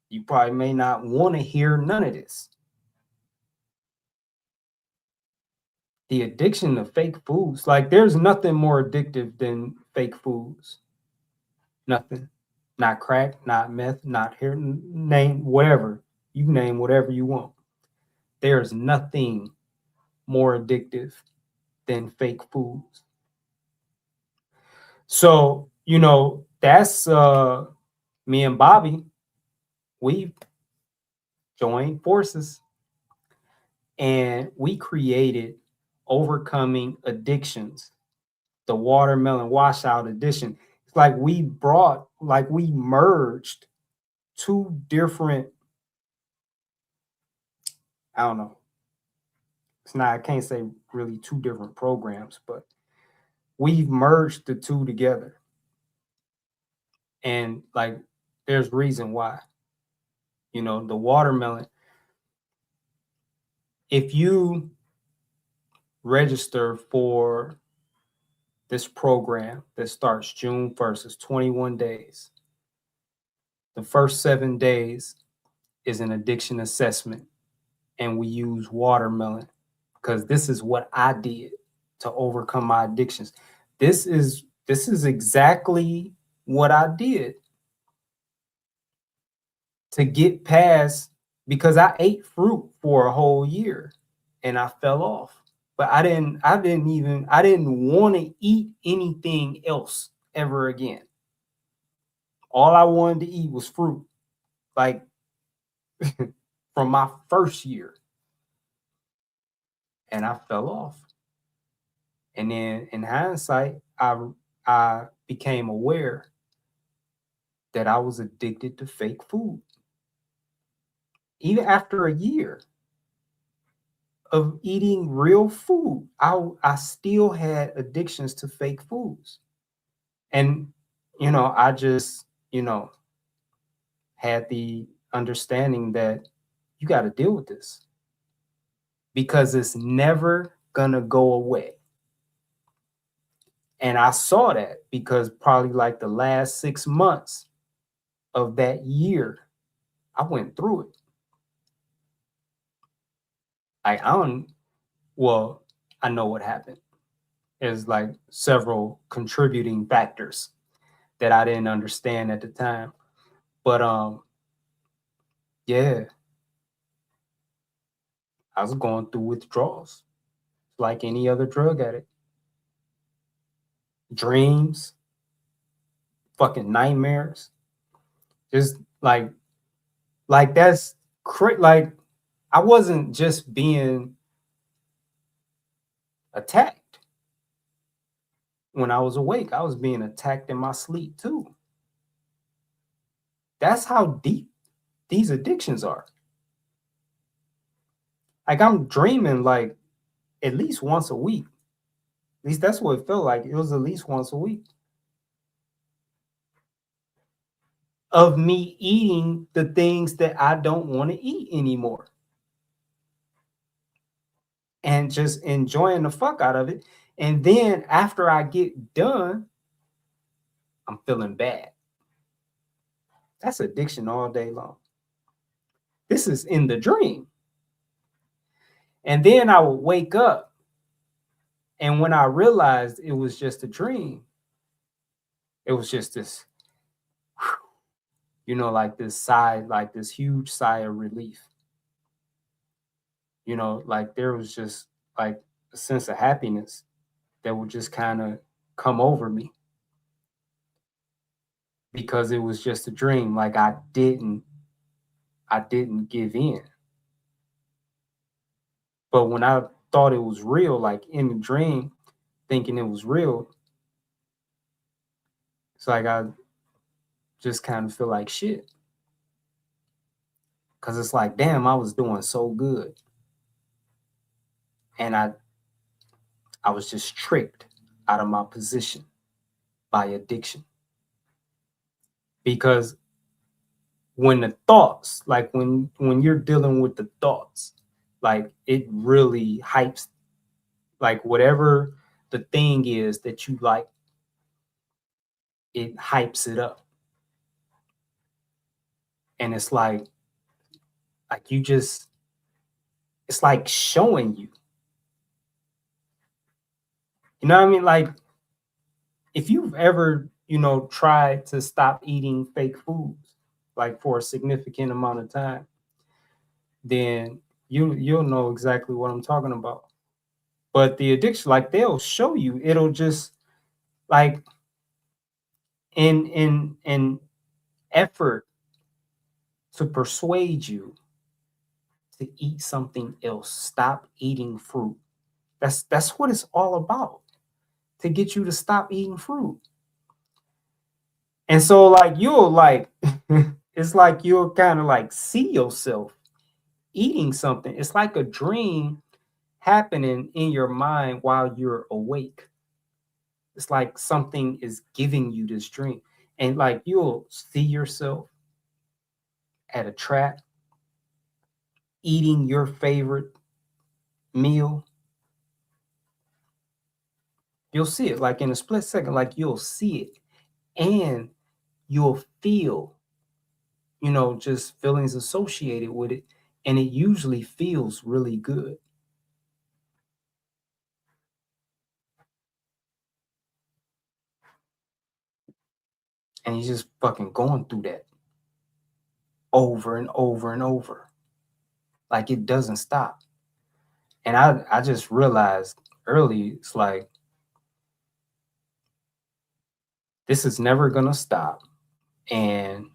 You probably may not want to hear none of this. The addiction to fake foods, like, there's nothing more addictive than fake foods. Nothing. Not crack, not meth, not here, name whatever. You name whatever you want. There's nothing more addictive than fake foods. So, that's me and Bobby, we joined forces and we created Overcoming Addictions, the watermelon washout edition. It's like we merged two different, I don't know, I can't say really two different programs, but we've merged the two together. And like, there's reason why. The watermelon, if you register for this program that starts June 1st, it's 21 days. The first 7 days is an addiction assessment, and we use watermelon because this is what I did to overcome my addictions. This is exactly what I did to get past, because I ate fruit for a whole year and I fell off. But I didn't want to eat anything else ever again. All I wanted to eat was fruit, like from my first year, and I fell off. And then in hindsight, I became aware that I was addicted to fake food. Even after a year of eating real food, I still had addictions to fake foods. And I just, had the understanding that you got to deal with this because it's never gonna go away. And I saw that because probably like the last 6 months of that year, I went through it. Like, well, I know what happened. There's like several contributing factors that I didn't understand at the time. But yeah, I was going through withdrawals like any other drug addict. Dreams, fucking nightmares. Just like that's like I wasn't just being attacked when I was awake. I was being attacked in my sleep too. That's how deep these addictions are. Like, I'm dreaming like at least once a week. At least that's what it felt like. It was at least once a week of me eating the things that I don't want to eat anymore and just enjoying the fuck out of it. And then after I get done, I'm feeling bad. That's addiction all day long. This is in the dream. And then I would wake up. And when I realized it was just a dream, it was just this, like this sigh, like this huge sigh of relief. Like there was just like a sense of happiness that would just kind of come over me because it was just a dream. Like I didn't give in. But when I thought it was real, like in the dream, thinking it was real, it's like I just kind of feel like shit. Cause it's like, damn, I was doing so good. And I was just tricked out of my position by addiction. Because when the thoughts, like when you're dealing with the thoughts, like it really hypes, like whatever the thing is that you like, it hypes it up. And it's like you just, it's like showing you. You know what I mean? Like if you've ever try to stop eating fake foods like for a significant amount of time, then you'll know exactly what I'm talking about. But the addiction, like they'll show you, it'll just like in effort to persuade you to eat something else. Stop eating fruit. That's what it's all about. To get you to stop eating fruit. And so like you'll like it's like you'll kind of like see yourself eating something. It's like a dream happening in your mind while you're awake. It's like something is giving you this dream. And like you'll see yourself at a trap eating your favorite meal. You'll see it like in a split second, like you'll see it and you'll feel, just feelings associated with it. And it usually feels really good. And he's just fucking going through that over and over and over. Like it doesn't stop. And I just realized early, it's like, this is never gonna stop. And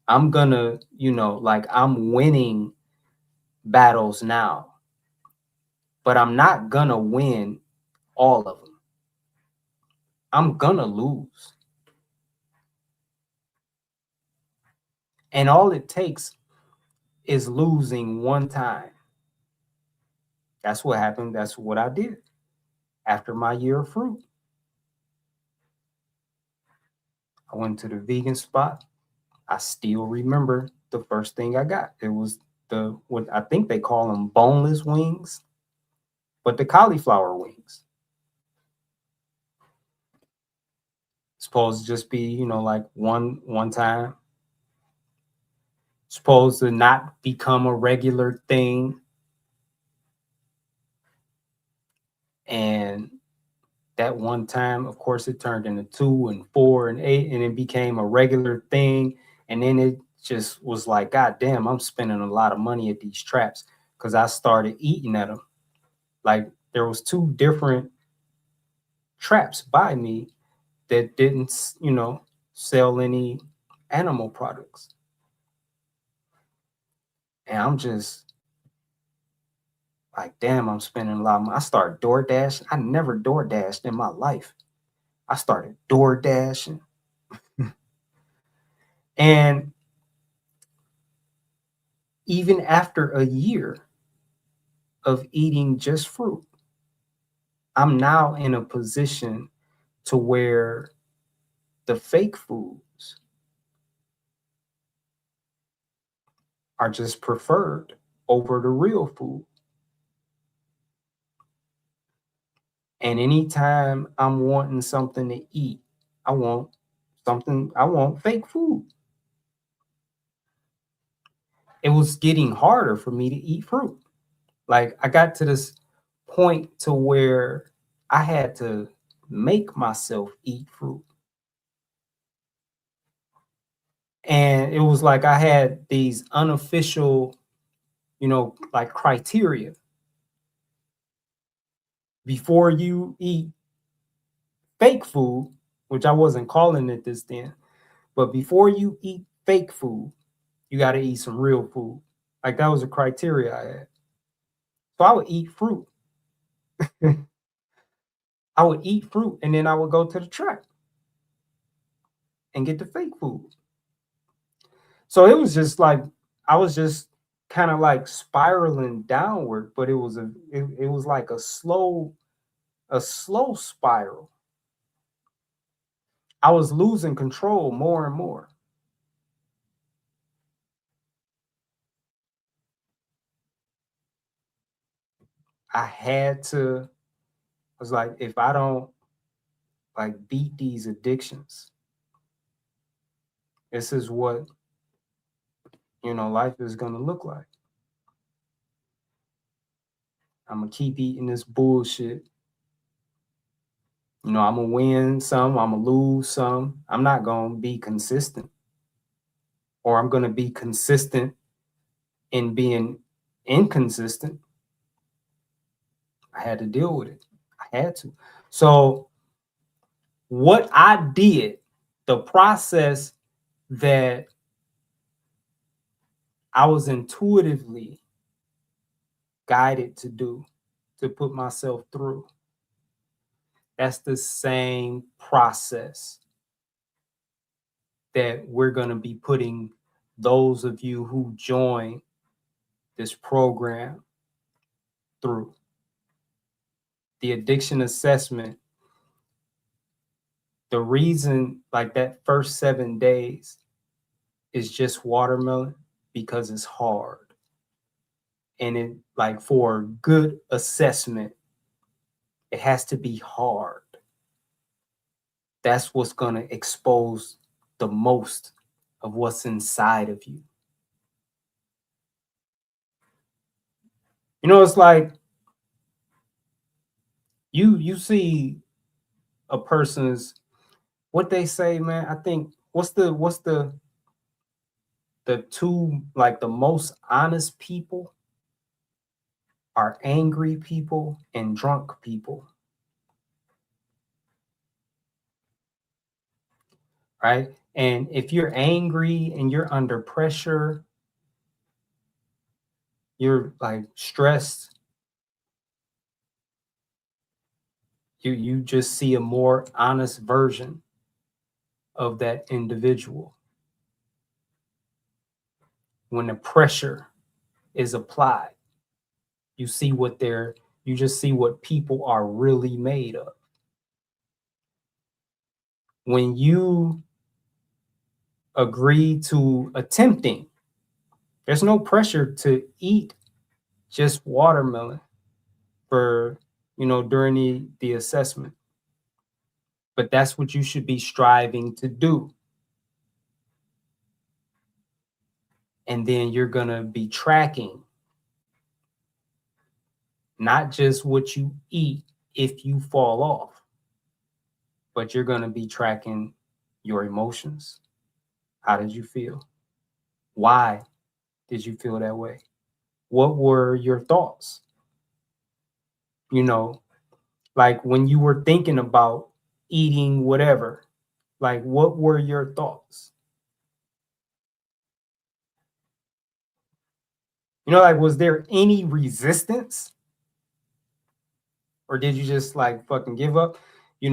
I'm gonna, like I'm winning battles now, but I'm not gonna win all of them. I'm gonna lose. And all it takes is losing one time. That's what happened. That's what I did after my year of fruit. I went to the vegan spot. I still remember the first thing I got. It was the what I think they call them boneless wings, but the cauliflower wings. Supposed to just be, like one time. Supposed to not become a regular thing. And that one time, of course, it turned into 2 and 4 and 8, and it became a regular thing. And then it just was like, God damn, I'm spending a lot of money at these traps because I started eating at them. Like there was two different traps by me that didn't, sell any animal products. And I'm just like, damn, I'm spending a lot of money. I started door dashing. I never door dashed in my life. I started door dashing. And even after a year of eating just fruit, I'm now in a position to where the fake foods are just preferred over the real food. And anytime I'm wanting something to eat, I want fake food. It was getting harder for me to eat fruit. Like I got to this point to where I had to make myself eat fruit. And it was like I had these unofficial, like criteria. Before you eat fake food, which I wasn't calling it this then, but before you eat fake food, you got to eat some real food. Like that was a criteria I had. So I would eat fruit. I would eat fruit and then I would go to the track and get the fake food. So it was just like I was just kind of like spiraling downward, but it was like a slow spiral. I was losing control more and more. I had to, I was like, if I don't like beat these addictions, this is what, life is gonna look like. I'm gonna keep eating this bullshit I'm gonna win some, I'm gonna lose some. I'm not gonna be consistent, or I'm gonna be consistent in being inconsistent. I had to deal with it. I had to. So, what I did, the process that I was intuitively guided to do, to put myself through, that's the same process that we're going to be putting those of you who join this program through. The addiction assessment, the reason, like that first 7 days is just watermelon, because it's hard. And it, like, for a good assessment, it has to be hard. That's what's going to expose the most of what's inside of you. It's like you see a person's, what they say, man. I think what's the two, like, the most honest people are angry people and drunk people, right? And if you're angry and you're under pressure, you're like stressed, you just see a more honest version of that individual. When the pressure is applied, you see what they're you just see what people are really made of. When you agree to attempting, there's no pressure to eat just watermelon for, during the assessment. But that's what you should be striving to do. And then you're going to be tracking not just what you eat if you fall off, but you're going to be tracking your emotions. How did you feel? Why did you feel that way? What were your thoughts? Like when you were thinking about eating whatever, like what were your thoughts? Like, was there any resistance? Or did you just like fucking give up? You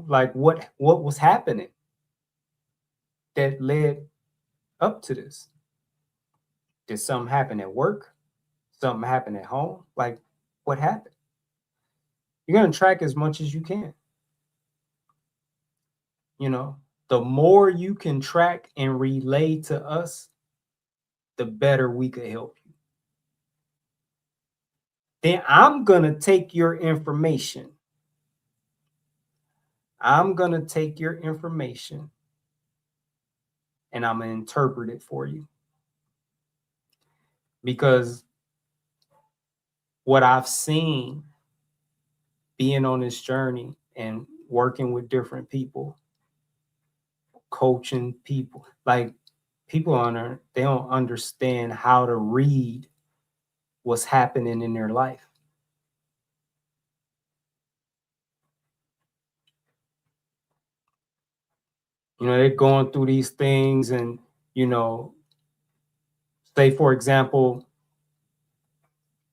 like, what was happening that led up to this? Did something happen at work? Something happen at home? Like, what happened? You're gonna track as much as you can. The more you can track and relay to us, the better we could help you. Then I'm gonna take your information. I'm gonna take your information and I'm gonna interpret it for you. Because what I've seen being on this journey and working with different people, coaching people, like, people they don't understand how to read what's happening in their life. They're going through these things, and say, for example,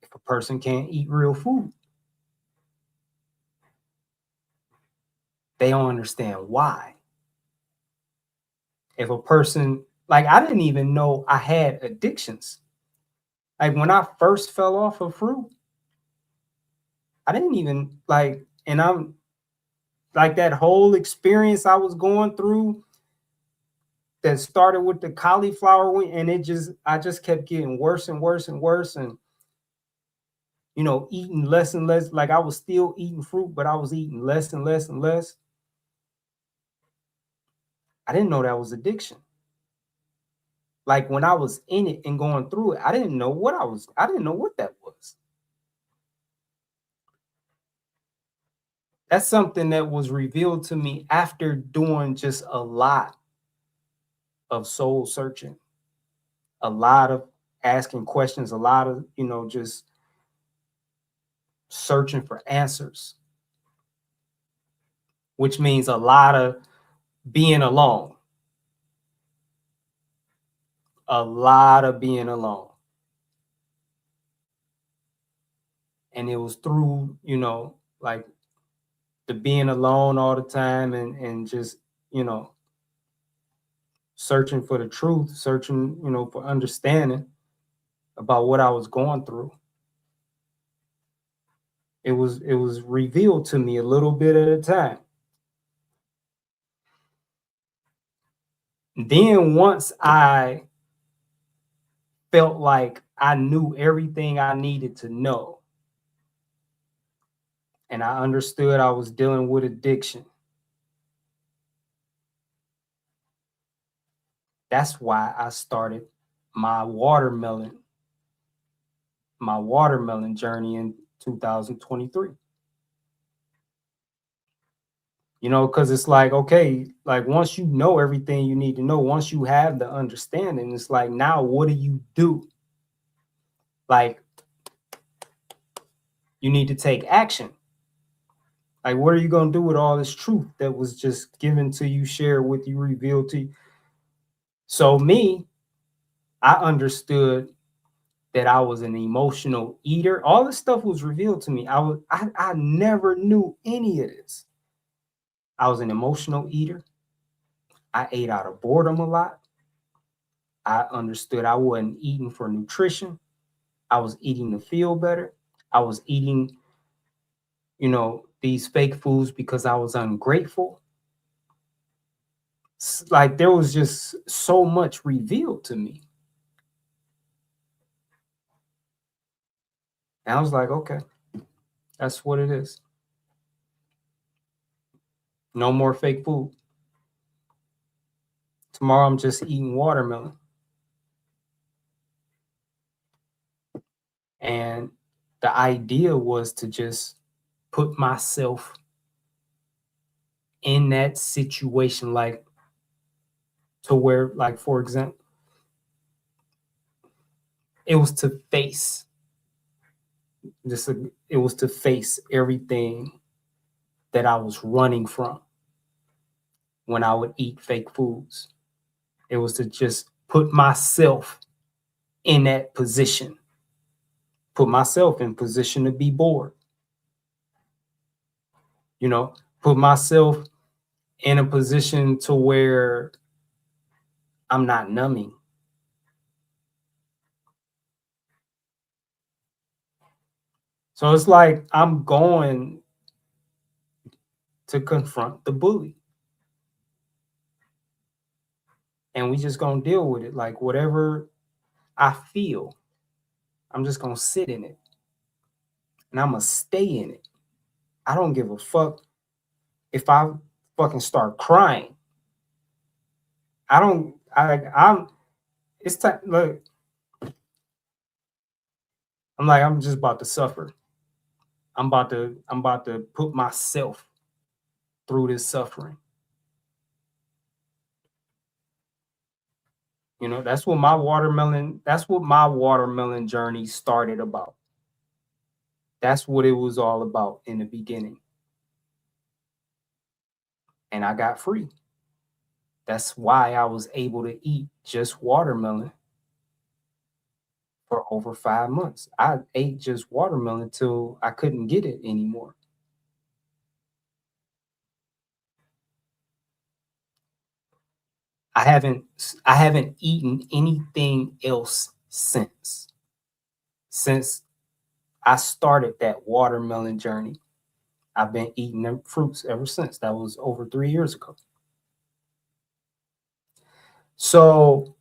if a person can't eat real food, they don't understand why. If a person, like, I didn't even know I had addictions. Like, when I first fell off of fruit, I didn't even like, and I'm like, that whole experience I was going through that started with the cauliflower, and I just kept getting worse and worse and worse, and eating less and less. Like, I was still eating fruit, but I was eating less and less and less. I didn't know that was addiction. Like, when I was in it and going through it, I didn't know what that was. That's something that was revealed to me after doing just a lot of soul searching, a lot of asking questions, a lot of, just searching for answers, which means a lot of being alone, a lot of being alone. And it was through, like the being alone all the time and just, you know, searching for the truth, searching, for understanding about what I was going through. It was revealed to me a little bit at a time. Then once I felt like I knew everything I needed to know, and I understood I was dealing with addiction, that's why I started my watermelon, my watermelon journey in 2023. Because it's like, okay, like once you know everything you need to know, once you have the understanding, it's like, now what do you do? Like, you need to take action. Like, what are you going to do with all this truth that was just given to you, shared with you, revealed to you? So, me, I understood that I was an emotional eater. All this stuff was revealed to me. I never knew any of this. I was an emotional eater. I ate out of boredom a lot. I understood I wasn't eating for nutrition. I was eating to feel better. I was eating, these fake foods because I was ungrateful. Like there was just so much revealed to me. And I was like, okay, that's what it is. No more fake food. Tomorrow I'm just eating watermelon. And the idea was to just put myself in that situation, like to where, like, for example, it was to face this, it was to face everything that I was running from when I would eat fake foods. It was to just put myself in that position, put myself in position to be bored, put myself in a position to where I'm not numbing. So it's like I'm going to confront the bully and we just gonna deal with it. Like whatever I feel, I'm just gonna sit in it and I'm gonna stay in it. I don't give a fuck if I fucking start crying. I don't, I'm, it's time. Look, I'm like, I'm just about to suffer. I'm about to put myself through this suffering. That's what my watermelon journey started about. That's what it was all about in the beginning. And I got free. That's why I was able to eat just watermelon for over 5 months. I ate just watermelon till I couldn't get it anymore. I haven't eaten anything else since I started that watermelon journey. I've been eating them fruits ever since. That was over 3 years ago. So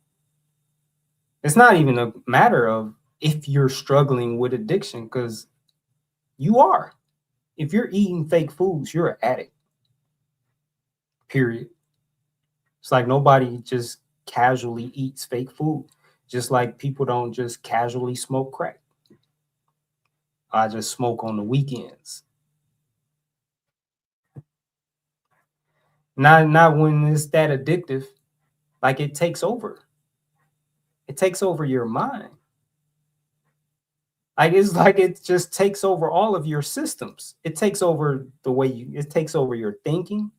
it's not even a matter of if you're struggling with addiction, because you are. If you're eating fake foods, you're an addict. Period. It's like nobody just casually eats fake food. Just like people don't just casually smoke crack. I just smoke on the weekends. Not when it's that addictive. Like it takes over. It takes over your mind. Like it's like it just takes over all of your systems. It takes over the way you it takes over your thinking,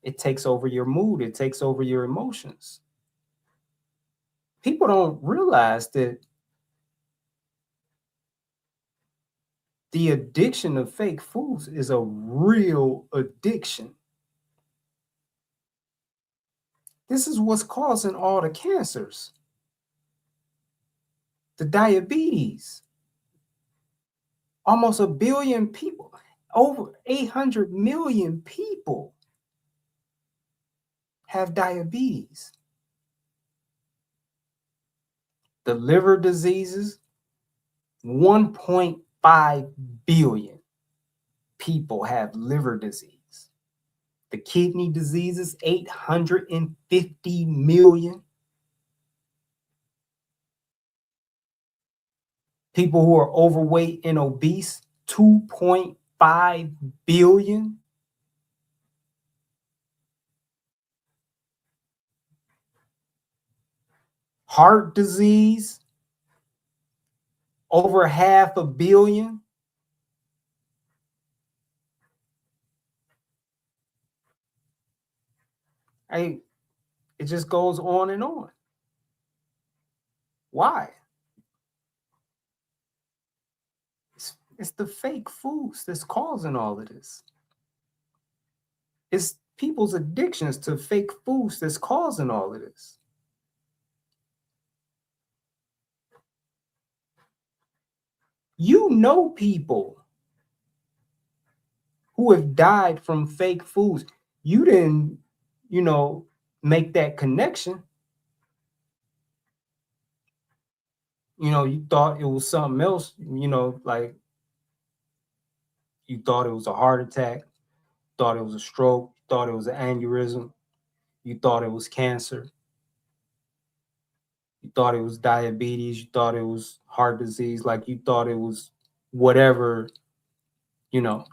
it takes over your mood, it takes over your emotions. People don't realize that the addiction of fake foods is a real addiction. This is what's causing all the cancers, the diabetes. Almost a billion people, over 800 million people have diabetes. The liver diseases, 1.5 billion people have liver disease. The kidney diseases, 850 million. People who are overweight and obese, 2.5 billion. Heart disease, over 500 million. I, it just goes on and on. Why? It's the fake foods that's causing all of this. It's people's addictions to fake foods that's causing all of this. You know people who have died from fake foods. You didn't, you know, make that connection. You thought it was something else, like you thought it was a heart attack, thought it was a stroke, thought it was an aneurysm, you thought it was cancer, you thought it was diabetes, you thought it was heart disease, like you thought it was whatever, you know,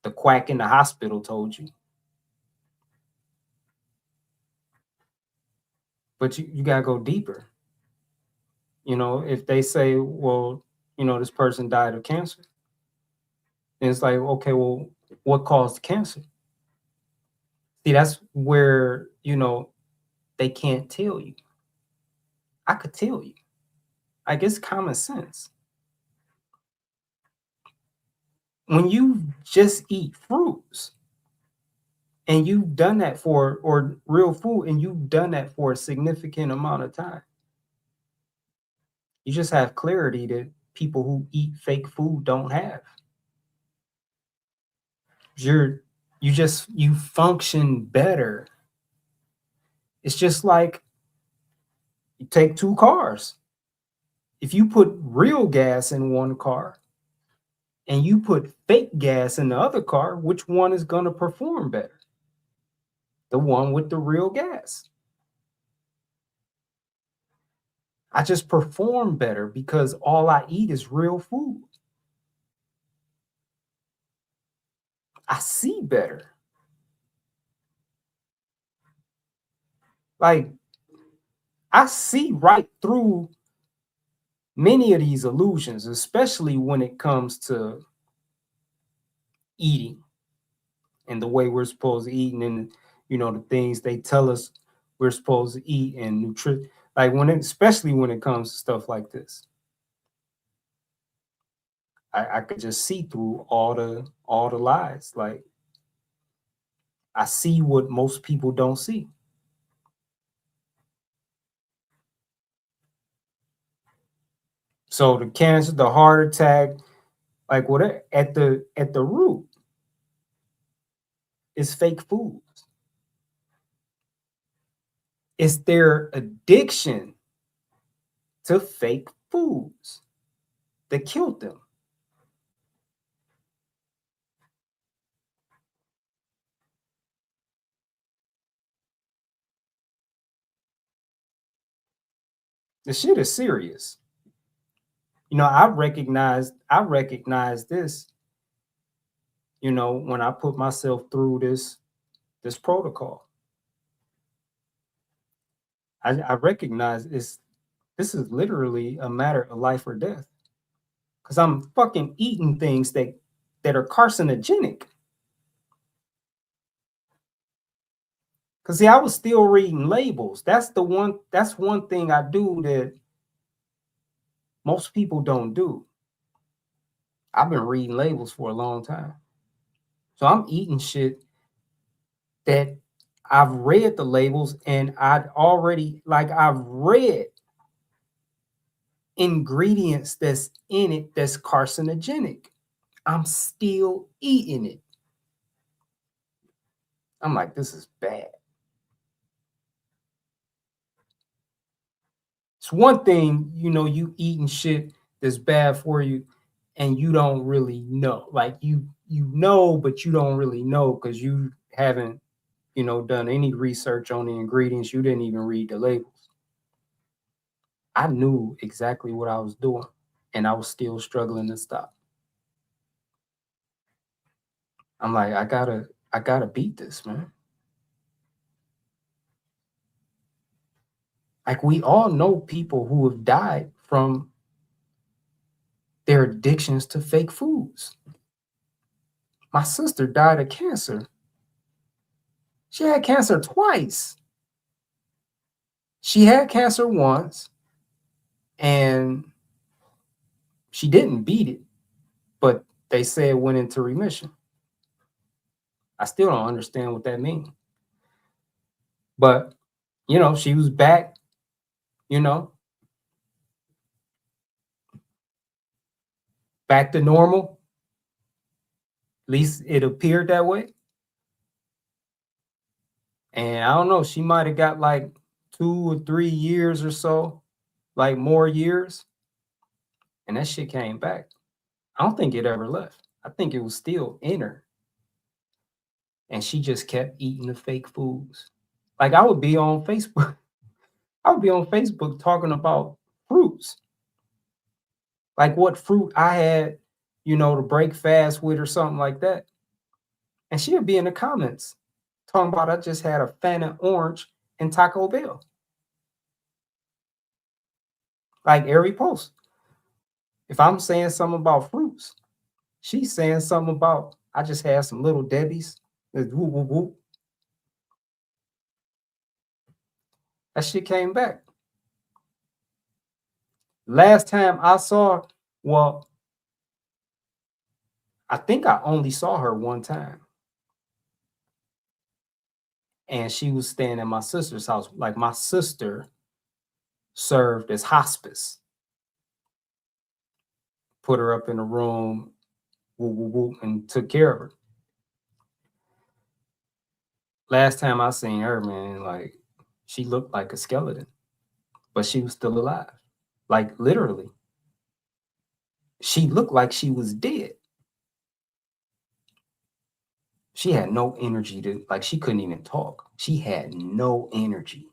the quack in the hospital told you. But you got to go deeper. If they say, well, this person died of cancer, and it's like, okay, well, what caused the cancer? See, that's where, they can't tell you. I could tell you. I guess common sense. When you just eat fruits and you've done that or real food, and you've done that for a significant amount of time, you just have clarity that people who eat fake food don't have. You're you function better. It's just like you take two cars. If you put real gas in one car and you put fake gas in the other car, which one is going to perform better? The one with the real gas. I just perform better because all I eat is real food. I see better. Like, I see right through many of these illusions, especially when it comes to eating and the way we're supposed to eat, and the things they tell us we're supposed to eat, and nutrition. Like especially when it comes to stuff like this, I could just see through all the lies. Like, I see what most people don't see. So the cancer, the heart attack, like what at the root is fake foods. It's their addiction to fake foods that killed them. The shit is serious. I recognize this when I put myself through this protocol. I recognize this is literally a matter of life or death because I'm fucking eating things that are carcinogenic. Because see, I was still reading labels. That's one thing I do that most people don't do. I've been reading labels for a long time. So I'm eating shit that I've read the labels and I've read ingredients that's in it that's carcinogenic. I'm still eating it. I'm like, this is bad. It's one thing, you eating shit that's bad for you and you don't really know. Like you know, but you don't really know because you haven't, done any research on the ingredients. You didn't even read the labels. I knew exactly what I was doing and I was still struggling to stop. I'm like, I gotta beat this, man. Like we all know people who have died from their addictions to fake foods. My sister died of cancer. She had cancer twice. She had cancer once and she didn't beat it, but they say it went into remission. I still don't understand what that means. But, she was back, you know, back to normal. At least it appeared that way. And I don't know, she might have got like 2 or 3 years or so, like more years. And that shit came back. I don't think it ever left. I think it was still in her. And she just kept eating the fake foods. Like I would be on Facebook. I would be on Facebook talking about fruits, like what fruit I had, to break fast with or something like that. And she'd be in the comments talking about I just had a Fanta orange and Taco Bell, like every post. If I'm saying something about fruits, she's saying something about I just had some little Debbie's. Whoop, whoop, whoop. That shit came back. Last time I saw, well, I think I only saw her one time. And she was staying at my sister's house. Like my sister served as hospice, put her up in a room, whoop, whoop, whoop, and took care of her. Last time I seen her, man, like she looked like a skeleton, but she was still alive. Like literally, she looked like she was dead. She had no energy like, she couldn't even talk. She had no energy.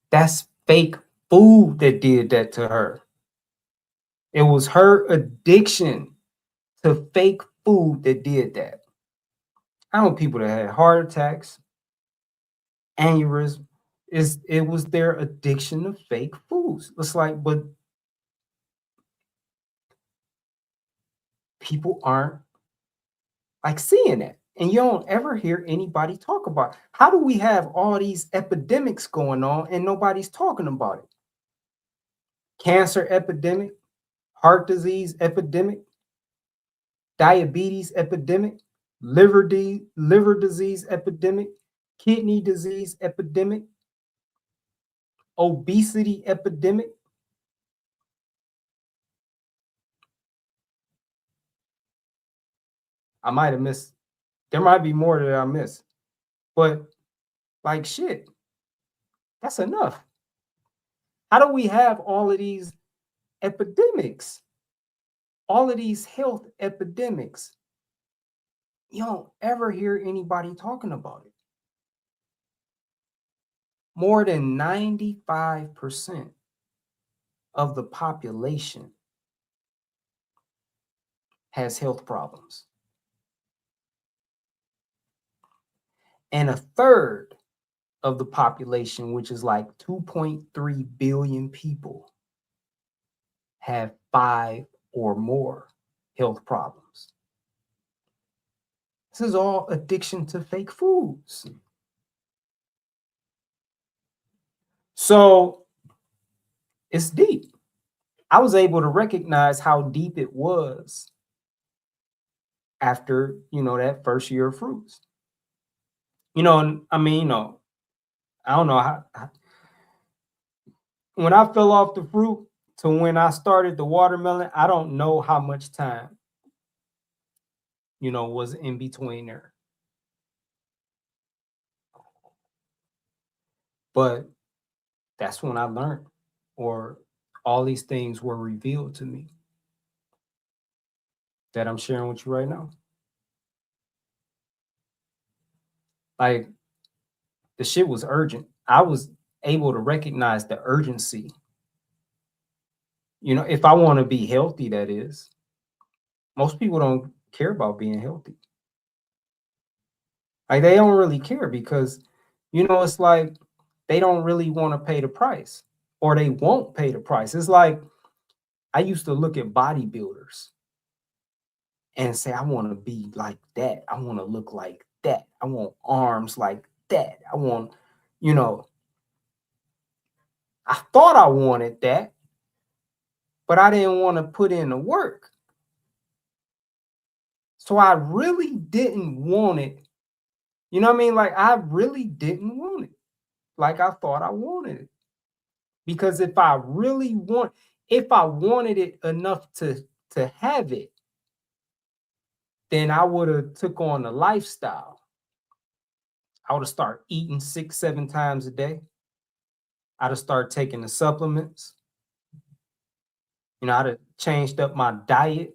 That's fake food that did that to her. It was her addiction to fake food that did that. I know people that had heart attacks, aneurysm. It was their addiction to fake foods. It's like, but people aren't like seeing it. And you don't ever hear anybody talk about it. How do we have all these epidemics going on and nobody's talking about it? Cancer epidemic, heart disease epidemic, diabetes epidemic, liver disease epidemic, kidney disease epidemic, obesity epidemic. I might have missed. There might be more that I missed, but like shit, that's enough. How do we have all of these epidemics, all of these health epidemics? You don't ever hear anybody talking about it. More than 95% of the population has health problems. And a third of the population, which is like 2.3 billion people, have 5 or more health problems. This is all addiction to fake foods. So it's deep. I was able to recognize how deep it was after, that first year of fruits. I mean, I don't know when I fell off the fruit to when I started the watermelon, I don't know how much time, was in between there. But that's when I learned, or all these things were revealed to me that I'm sharing with you right now. Like, the shit was urgent. I was able to recognize the urgency. If I want to be healthy, that is. Most people don't care about being healthy. Like, they don't really care because, it's like they don't really want to pay the price, or they won't pay the price. It's like I used to look at bodybuilders and say, I want to be like that. I want to look like that. I want arms like that. You know, I thought I wanted that, but I didn't want to put in the work. So I really didn't want it. You know what I mean? Like, I really didn't want it like I thought I wanted it. Because if I wanted it enough to have it, then I would have took on the lifestyle. I would have started eating 6, 7 times a day. I'd have started taking the supplements. I'd have changed up my diet.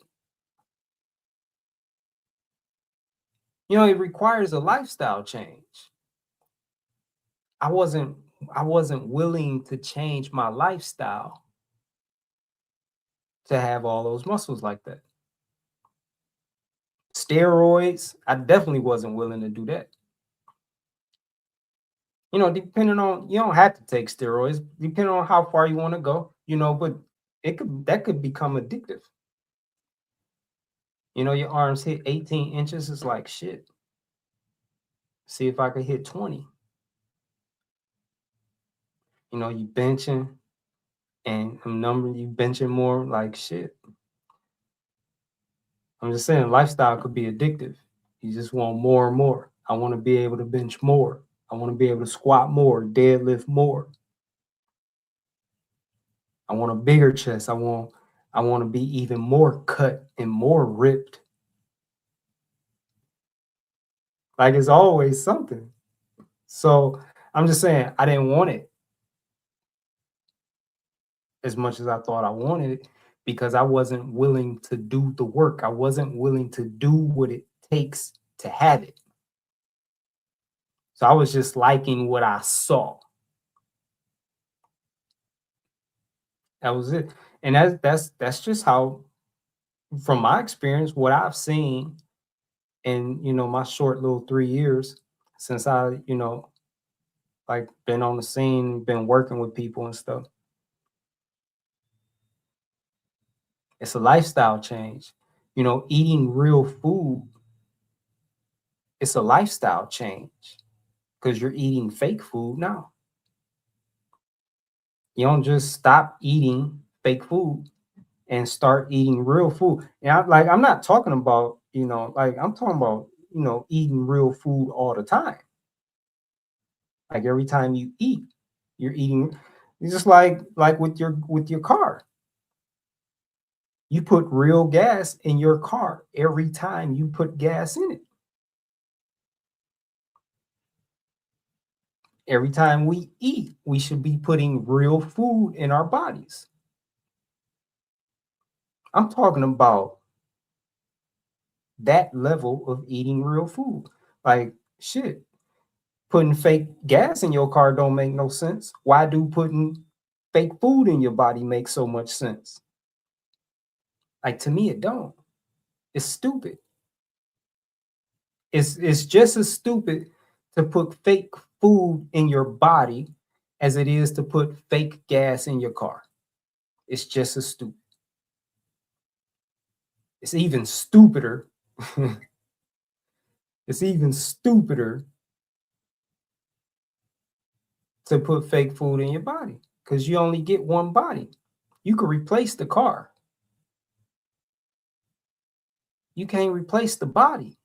It requires a lifestyle change. I wasn't willing to change my lifestyle to have all those muscles like that. Steroids, I definitely wasn't willing to do that. Depending on, you don't have to take steroids, depending on how far you want to go, but that could become addictive. Your arms hit 18 inches, it's like shit. See if I could hit 20. You benching and you benching more, like shit. I'm just saying, lifestyle could be addictive. You just want more and more. I want to be able to bench more. I want to be able to squat more, deadlift more. I want a bigger chest. I want to be even more cut and more ripped. Like, it's always something. So I'm just saying, I didn't want it as much as I thought I wanted it because I wasn't willing to do the work. I wasn't willing to do what it takes to have it. So I was just liking what I saw. That was it. And that's just how, from my experience, what I've seen in, my short little 3 years since I, like, been on the scene, been working with people and stuff. It's a lifestyle change. Eating real food, it's a lifestyle change because you're eating fake food now. You don't just stop eating fake food and start eating real food. And I'm not talking about, like, I'm talking about, eating real food all the time. Like, every time you eat, you're eating. It's just like with your car. You put real gas in your car every time you put gas in it. Every time we eat, we should be putting real food in our bodies. I'm talking about that level of eating real food. Like, shit, putting fake gas in your car don't make no sense. Why do putting fake food in your body make so much sense? Like, to me, it don't. It's stupid. It's just as stupid to put fake food in your body as it is to put fake gas in your car. It's just as stupid. It's even stupider. It's even stupider to put fake food in your body because you only get one body. You could replace the car. You can't replace the body.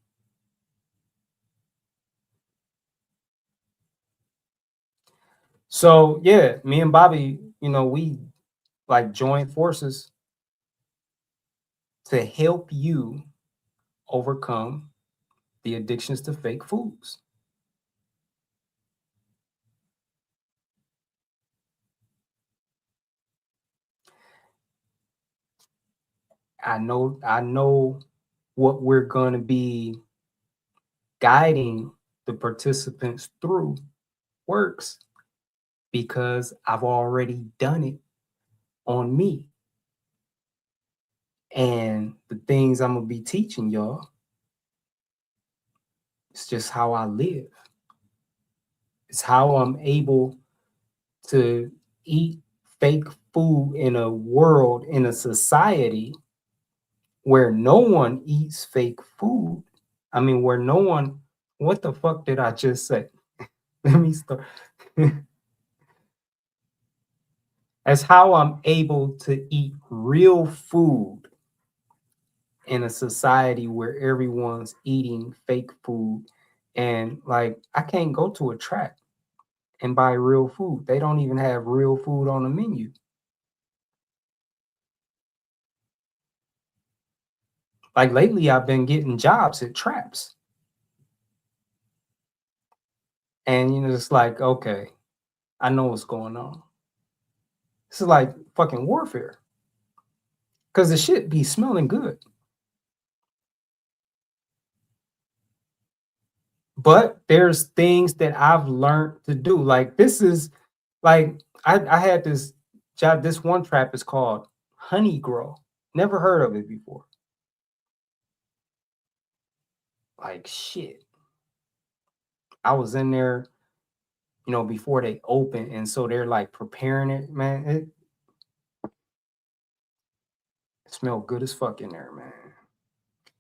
So yeah, me and Bobby, we like joined forces to help you overcome the addictions to fake foods. I know what we're going to be guiding the participants through works because I've already done it on me. And the things I'm going to be teaching y'all, it's just how I live. It's how I'm able to eat fake food in a world, in a society where no one eats fake food. I mean, where no one, what the fuck did I just say? Let me start. That's how I'm able to eat real food in a society where everyone's eating fake food. And like, I can't go to a track and buy real food. They don't even have real food on the menu. Like lately, I've been getting jobs at traps. And, it's like, okay, I know what's going on. This is like fucking warfare. Because the shit be smelling good. But there's things that I've learned to do. Like this is like I had this job. This one trap is called Honey Grow. Never heard of it before. Like shit. I was in there, before they open, and so they're like preparing it, man. It smelled good as fuck in there, man.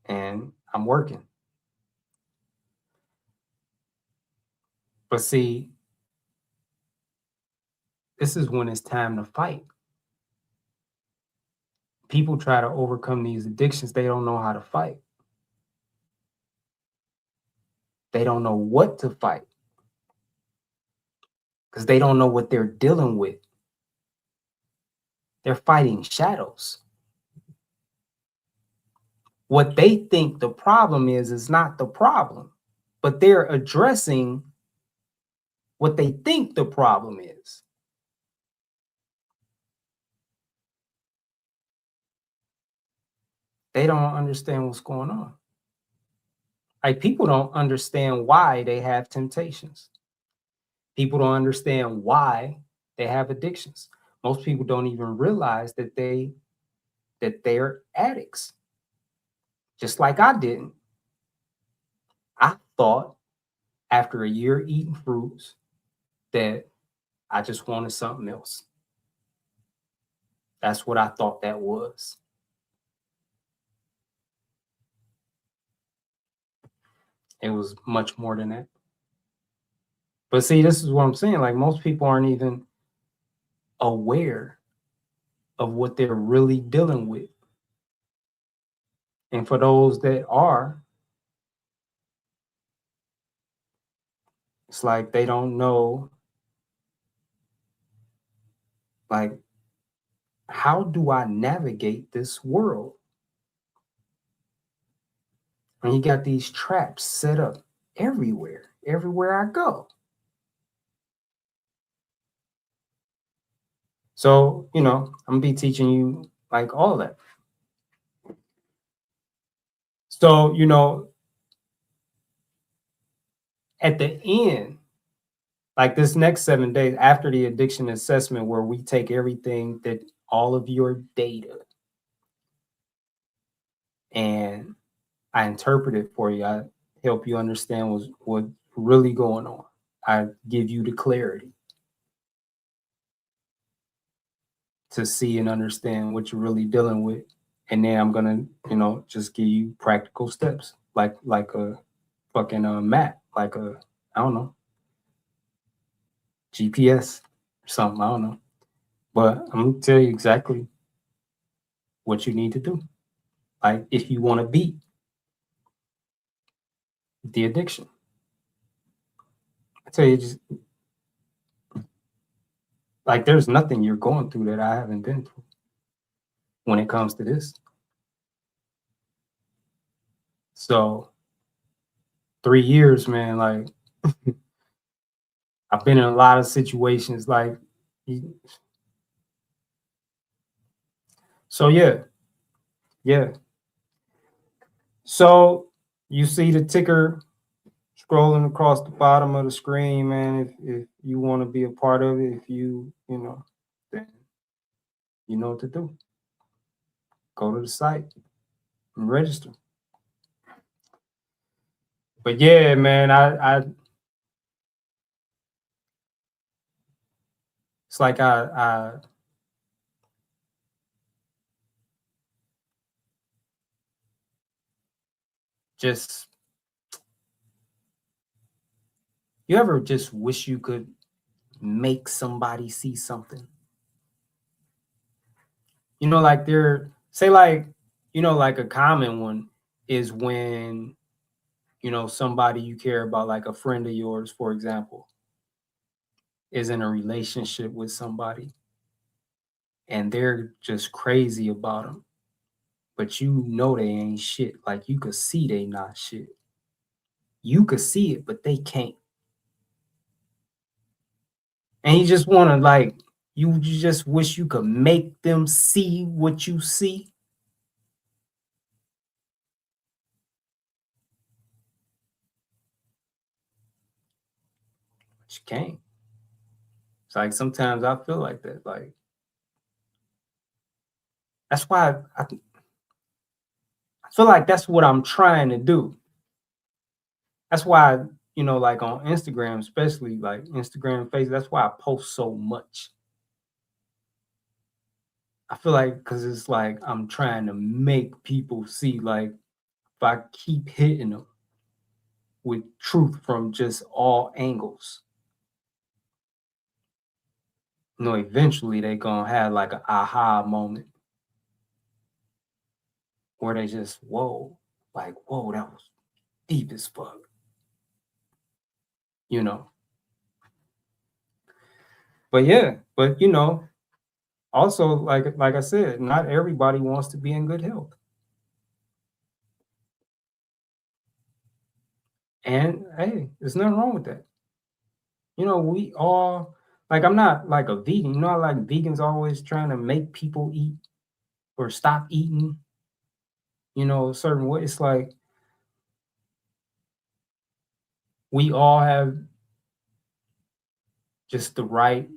And I'm working. But see, this is when it's time to fight. People try to overcome these addictions, they don't know how to fight. They don't know what to fight because they don't know what they're dealing with. They're fighting shadows. What they think the problem is not the problem, but they're addressing what they think the problem is. They don't understand what's going on. Like people don't understand why they have temptations. People don't understand why they have addictions. Most people don't even realize that they're addicts. Just like I didn't. I thought after a year eating fruits that I just wanted something else. That's what I thought that was. It was much more than that. But see, this is what I'm saying. Like most people aren't even aware of what they're really dealing with. And for those that are, it's like they don't know, like, how do I navigate this world? And you got these traps set up everywhere I go. So, I'm gonna be teaching you like all that. So, at the end, like this next 7 days after the addiction assessment, where we take everything that all of your data and I interpret it for you. I help you understand what's really going on. I give you the clarity to see and understand what you're really dealing with. And then I'm gonna, just give you practical steps, like a fucking map, like a, I don't know, GPS or something. I don't know. But I'm gonna tell you exactly what you need to do. Like if you want to beat the addiction. I tell you just like there's nothing you're going through that I haven't been through when it comes to this. So 3 years, man, like I've been in a lot of situations like so yeah. So you see the ticker scrolling across the bottom of the screen, man. If you want to be a part of it, if then you know what to do. Go to the site and register. But yeah, man, I it's like I just you ever just wish you could make somebody see something? Like they're say like, like a common one is when, somebody you care about, like a friend of yours, for example, is in a relationship with somebody and they're just crazy about them, but they ain't shit. Like you could see they not shit. You could see it, but they can't. And you just want to like, you just wish you could make them see what you see, but you can't. It's like sometimes I feel like that. Like that's why I feel like that's what I'm trying to do. That's why, like on Instagram, especially like Instagram, Facebook, that's why I post so much. I feel like because it's like I'm trying to make people see, like, if I keep hitting them with truth from just all angles, eventually they gonna have like an aha moment where they just, whoa, like, whoa, that was deep as fuck, you know. But yeah, but also like I said, not everybody wants to be in good health. And hey, there's nothing wrong with that. We all like I'm not like a vegan. Like vegans always trying to make people eat or stop eating, a certain way. It's like we all have just the right,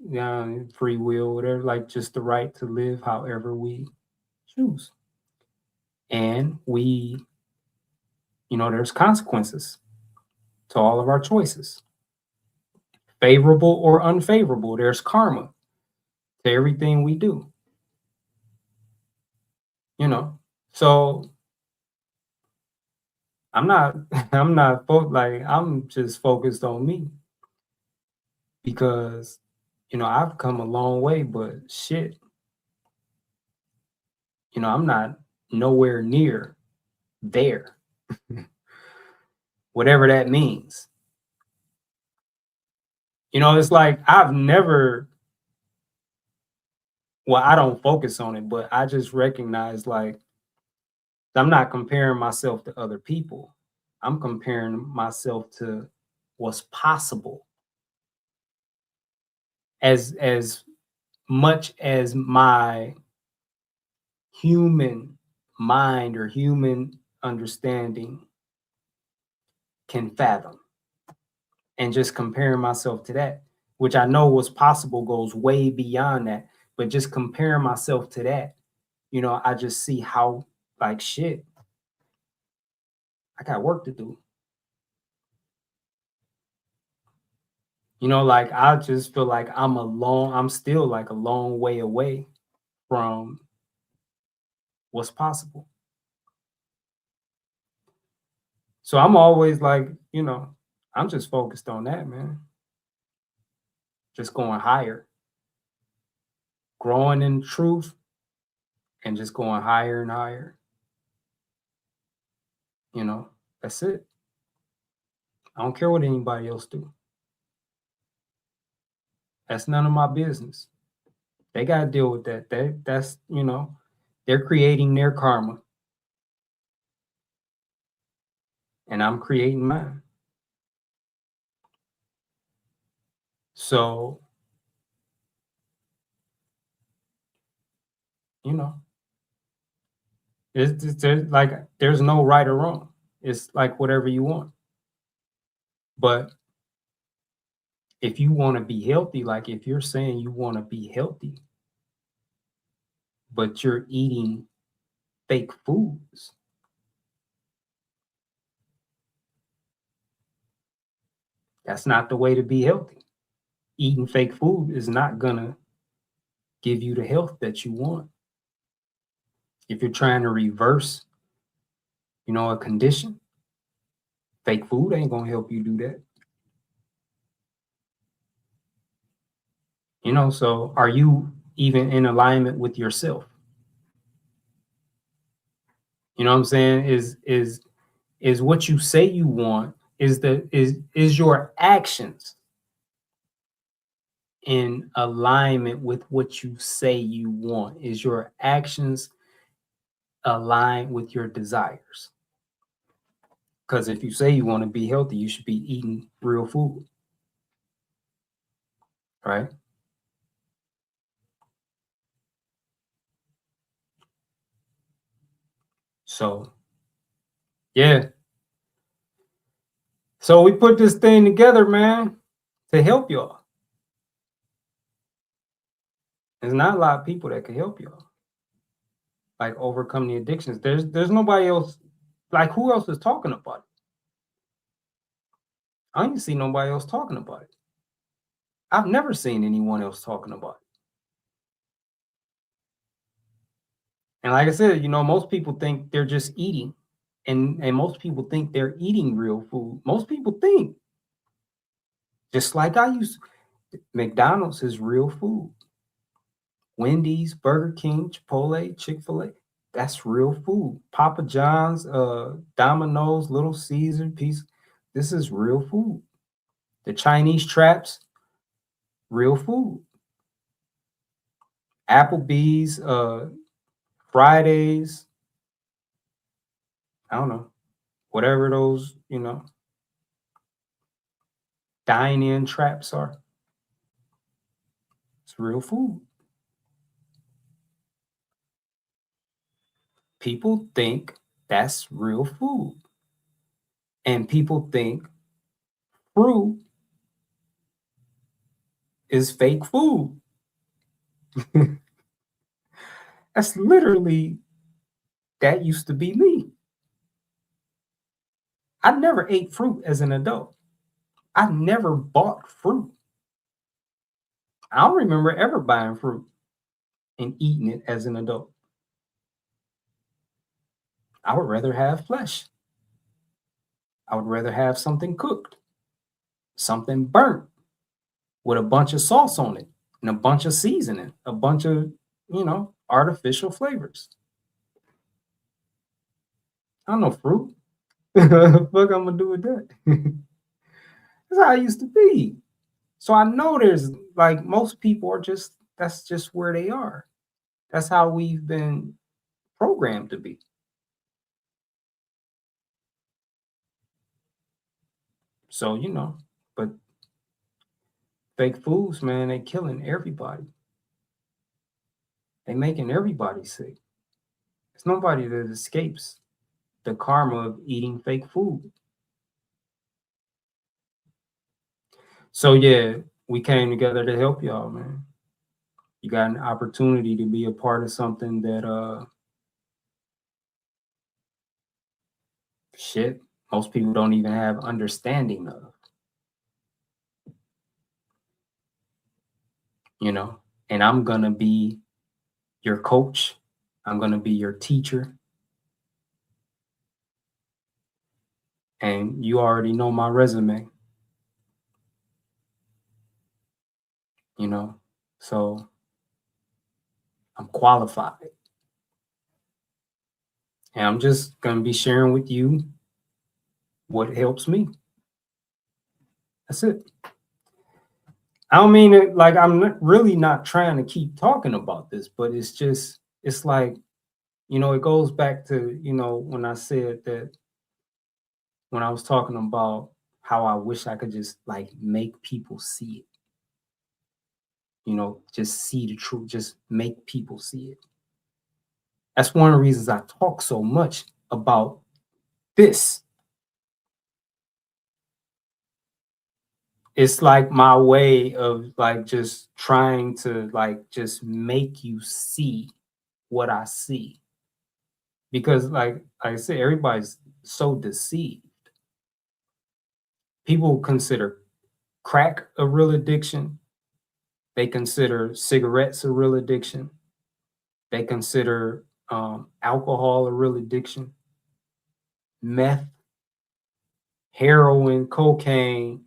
free will, whatever, like just the right to live however we choose. And there's consequences to all of our choices, favorable or unfavorable. There's karma to everything we do, you know. So I'm not, I'm just focused on me because, I've come a long way, but shit, I'm not nowhere near there, whatever that means. It's like I've never, well, I don't focus on it, but I just recognize like I'm not comparing myself to other people. I'm comparing myself to what's possible as much as my human mind or human understanding can fathom, and just comparing myself to that, which I know what's possible goes way beyond that, but just comparing myself to that, I just see how like shit, I got work to do. Like I just feel like I'm still like a long way away from what's possible. So I'm always like, I'm just focused on that, man. Just going higher, growing in truth and just going higher and higher. You know, that's it. I don't care what anybody else do. That's none of my business. They got to deal with that. That's they're creating their karma and I'm creating mine. So, you know, there's no right or wrong. It's like whatever you want. But if you want to be healthy, like if you're saying you want to be healthy, but you're eating fake foods, that's not the way to be healthy. Eating fake food is not gonna give you the health that you want. If you're trying to reverse, a condition, fake food ain't gonna help you do that. So are you even in alignment with yourself? You know what I'm saying? Is what you say you want, is your actions in alignment with what you say you want? Is your actions aligned with your desires? Because if you say you want to be healthy, you should be eating real food, right? So, yeah. So we put this thing together, man, to help y'all. There's not a lot of people that can help y'all, like overcome the addictions. There's nobody else. Like, who else is talking about it? I ain't see nobody else talking about it. I've never seen anyone else talking about it. And like I said, most people think they're just eating, and most people think they're eating real food. Most people think, just like I used to, McDonald's is real food. Wendy's, Burger King, Chipotle, Chick-fil-A, that's real food. Papa John's, Domino's, Little Caesar, Pizza, this is real food. The Chinese traps, real food. Applebee's, Fridays, I don't know, whatever those, dine-in traps are. It's real food. People think that's real food. And people think fruit is fake food. That's literally, that used to be me. I never ate fruit as an adult. I never bought fruit. I don't remember ever buying fruit and eating it as an adult. I would rather have flesh. I would rather have something cooked, something burnt with a bunch of sauce on it and a bunch of seasoning, a bunch of, artificial flavors. I don't know fruit. Fuck, I'm gonna do with that. That's how I used to be. So I know there's like most people are just that's just where they are. That's how we've been programmed to be. So, but fake foods, man, they killing everybody. They making everybody sick. There's nobody that escapes the karma of eating fake food. So yeah, we came together to help y'all, man. You got an opportunity to be a part of something that shit. most people don't even have understanding of, you know. And I'm going to be your coach. I'm going to be your teacher. And you already know my resume, you know. So I'm qualified. And I'm just going to be sharing with you what helps me. That's it. I don't mean it like I'm really not trying to keep talking about this, but it's just, it's like, you know, it goes back to, you know, when I said that, when I was talking about how I wish I could just like make people see it, you know, just see the truth, just make people see it. That's one of the reasons I talk so much about this. It's like my way of like just trying to like just make you see what I see. Because like I said, everybody's so deceived. People consider crack a real addiction. They consider cigarettes a real addiction. They consider alcohol a real addiction. Meth, heroin, cocaine.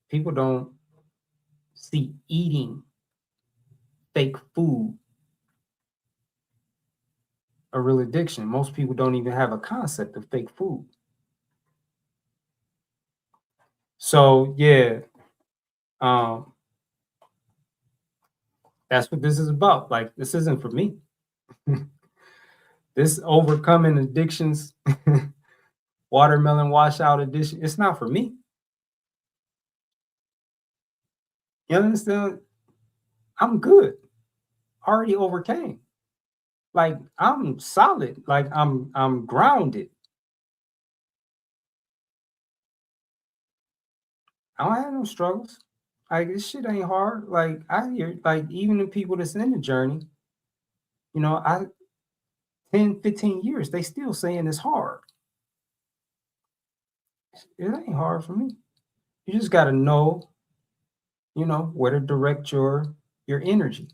People don't see eating fake food a real addiction. Most people don't even have a concept of fake food. So yeah, um, that's what this is about. Like this isn't for me. This overcoming addictions, watermelon washout addiction, it's not for me. You understand? I'm good. Already overcame. Like I'm solid. Like I'm grounded. I don't have no struggles. Like this shit ain't hard. Like I hear like even the people that's in the journey, you know, I 10, 15 years, they still saying it's hard. It ain't hard for me. You just gotta know, you know, where to direct your energy,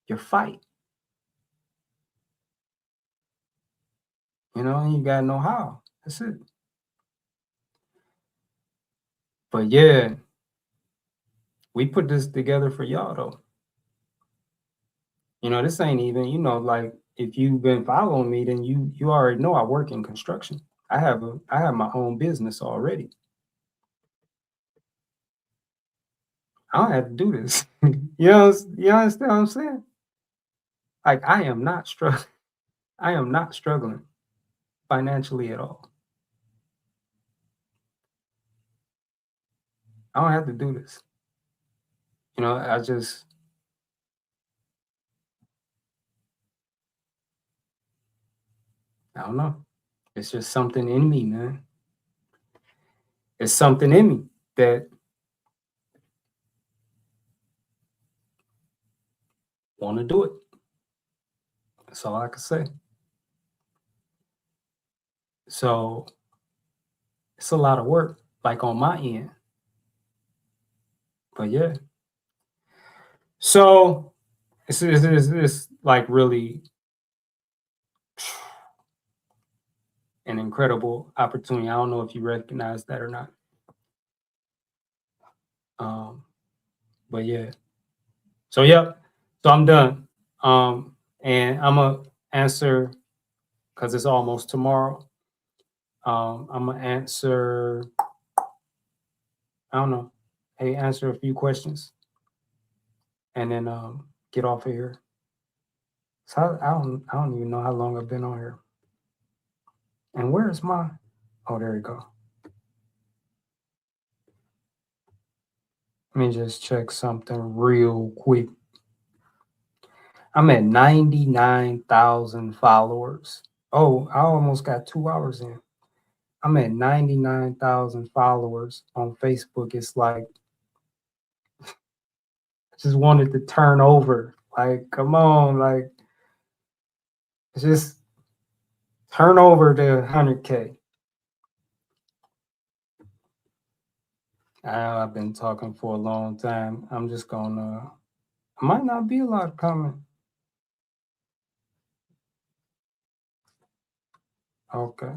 your fight. You know, and you gotta know how. That's it. But yeah, we put this together for y'all though. You know, this ain't even, you know, like if you've been following me, then you already know I work in construction. I have my own business already. I don't have to do this. You understand what I'm saying? Like I am not struggling. I am not struggling financially at all. I don't have to do this. You know, I don't know. It's just something in me, man. It's something in me that want to do it. That's all I can say. So it's a lot of work, like on my end. But yeah. So it's like really an incredible opportunity. I don't know if you recognize that or not. Um, but yeah. So yep. So I'm done. And I'm gonna answer because it's almost tomorrow. I'm gonna answer. I don't know. Hey, answer a few questions, and then get off of here. So I don't even know how long I've been on here. And where's my? Oh, there you go. Let me just check something real quick. I'm at 99,000 followers. Oh, I almost got 2 hours in. I'm at 99,000 followers on Facebook. It's like, I just wanted to turn over. Like, come on. Like, it's just Turn over to 100K. I've been talking for a long time. I'm just gonna. Might not be a lot coming. Okay.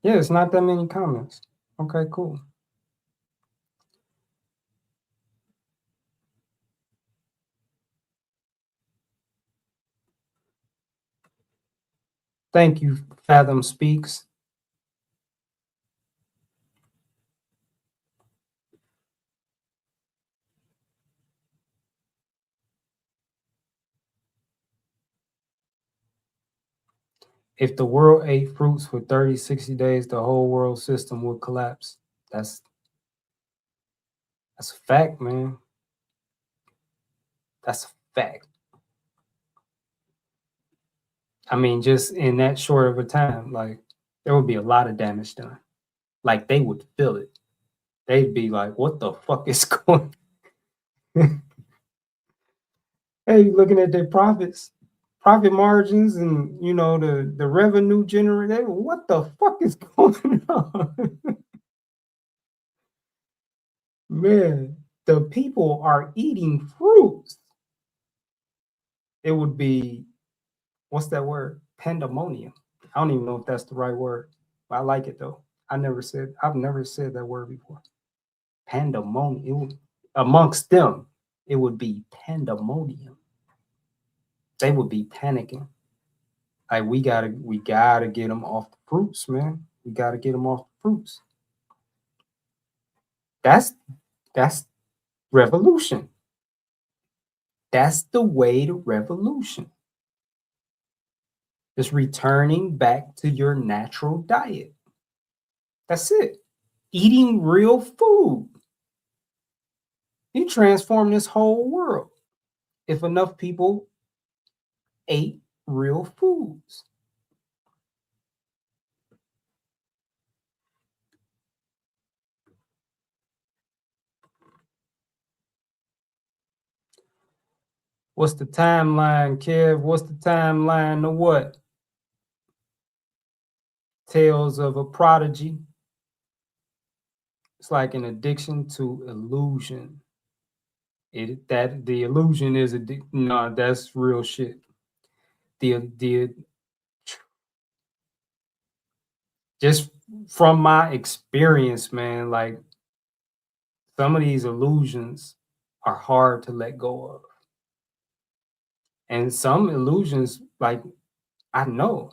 Yeah, it's not that many comments. Okay, cool. Thank you, Fathom Speaks. If the world ate fruits for 30, 60 days, the whole world system would collapse. That's that's a fact, man. That's a fact. I mean, just in that short of a time, like there would be a lot of damage done. Like they would feel it. They'd be like, "What the fuck is going?" Hey, looking at their profits, profit margins, and the revenue generated. What the fuck is going on? Man, the people are eating fruits. It would be, what's that word? Pandemonium. I don't even know if that's the right word, but I like it though. I've never said that word before. Pandemonium. Amongst them, it would be pandemonium. They would be panicking. Like we gotta get them off the fruits, man. We gotta get them off the fruits. That's revolution. That's the way to revolution. It's returning back to your natural diet. That's it. Eating real food. You transform this whole world if enough people ate real foods. What's the timeline, Kev? What's the timeline of what? Tales of a prodigy. It's like an addiction to illusion. That the illusion is no, that's real shit. The just from my experience, man, like some of these illusions are hard to let go of. And some illusions, like I know,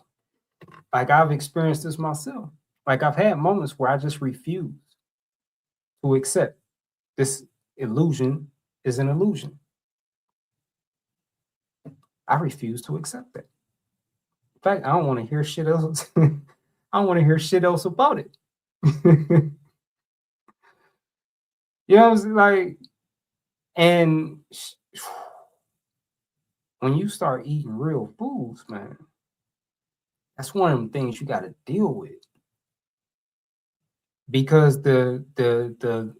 like I've experienced this myself. Like I've had moments where I just refuse to accept this illusion is an illusion. I refuse to accept that. In fact, I don't want to hear shit else. I don't want to hear shit else about it. You know, it's like, and when you start eating real foods, man, that's one of them things you got to deal with because the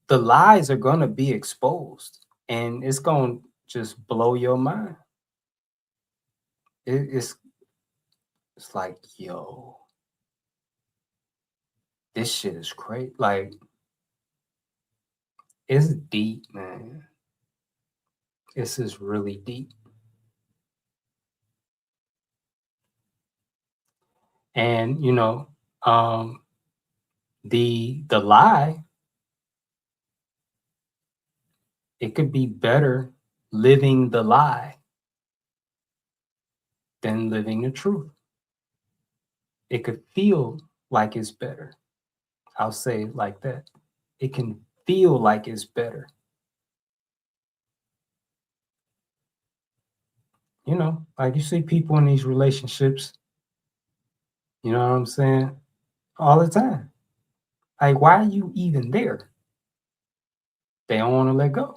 lies are gonna be exposed, and it's gonna just blow your mind. It's like, yo, this shit is crazy. Like, it's deep, man. This is really deep. And um, the lie, it could be better living the lie than living the truth. It could feel like it's better. I'll say it like that. It can feel like it's better. Like you see people in these relationships, you know what I'm saying, all the time. Like, why are you even there? They don't want to let go.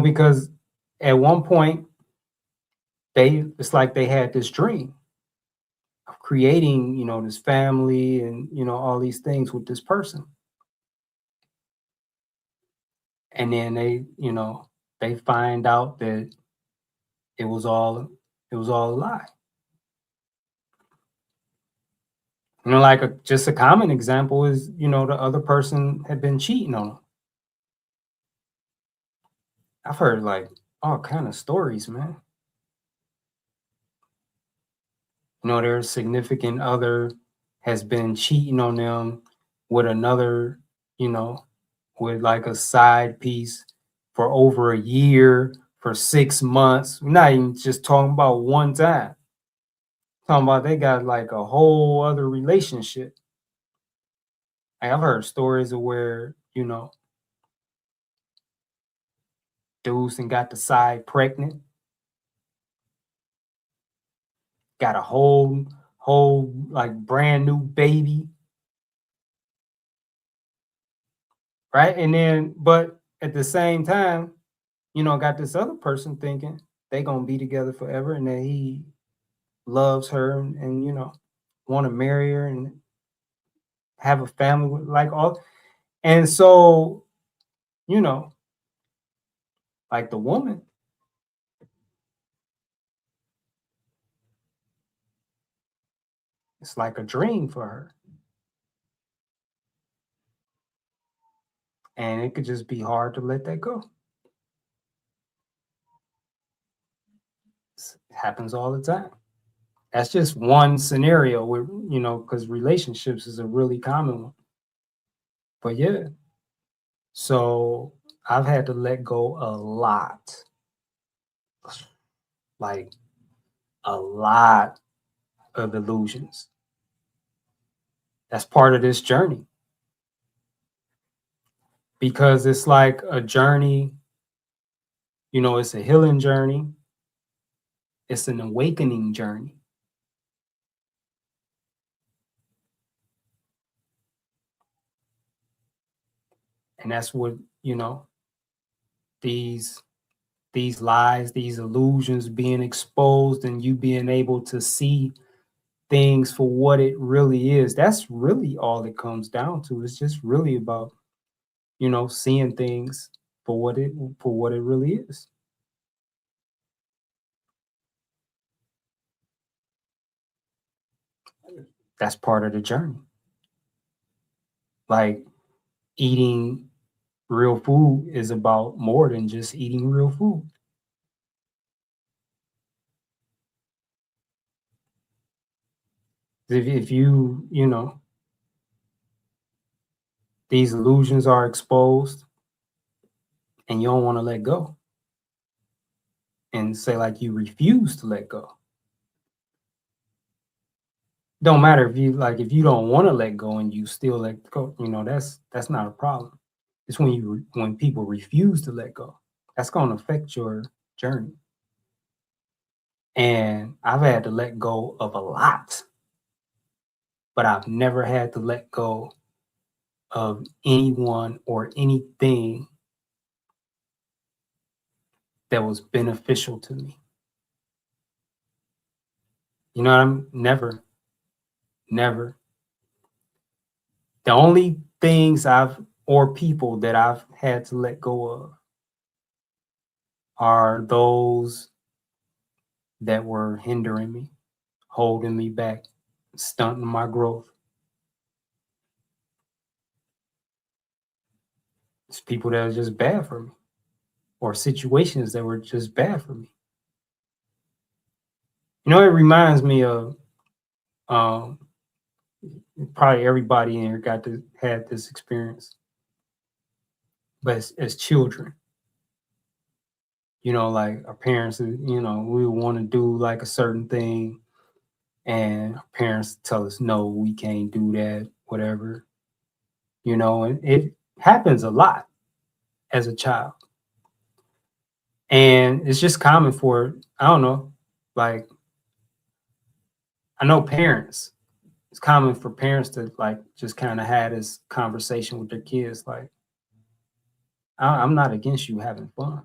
Because at one point it's like they had this dream of creating, this family and all these things with this person. And then they find out that it was all a lie. Like just a common example is, the other person had been cheating on them. I've heard like all kind of stories, man. Their significant other has been cheating on them with another, you know, with like a side piece for over a year, for 6 months. We're not even just talking about one time. Talking about they got like a whole other relationship. Like, I've heard stories of where, dudes and got the side pregnant, got a whole like brand new baby, right? And then, but at the same time, got this other person thinking they gonna be together forever, and that he loves her, and want to marry her and have a family with like all. And so, you know, like the woman, it's like a dream for her, and it could just be hard to let that go. It happens all the time. That's just one scenario where, because relationships is a really common one. But yeah, so I've had to let go a lot, like a lot of illusions. That's part of this journey, because it's like a journey, it's a healing journey, it's an awakening journey. And that's what, these these lies, these illusions being exposed, and you being able to see things for what it really is. That's really all it comes down to. It's just really about, seeing things for what it really is. That's part of the journey. Like eating real food is about more than just eating real food. If these illusions are exposed and you don't want to let go, and say like you refuse to let go. Don't matter if you don't want to let go and you still let go, that's not a problem. It's when people refuse to let go. That's going to affect your journey. And I've had to let go of a lot, but I've never had to let go of anyone or anything that was beneficial to me. I'm never, never. The only things or people that I've had to let go of are those that were hindering me, holding me back, stunting my growth. It's people that are just bad for me, or situations that were just bad for me. It reminds me of, um, probably everybody in here got to had this experience, but as children, like our parents, we want to do like a certain thing, and our parents tell us no, we can't do that, whatever. And it happens a lot as a child. And it's just common for, I don't know, like, I know parents, it's common for parents to like just kind of have this conversation with their kids, like, I'm not against you having fun.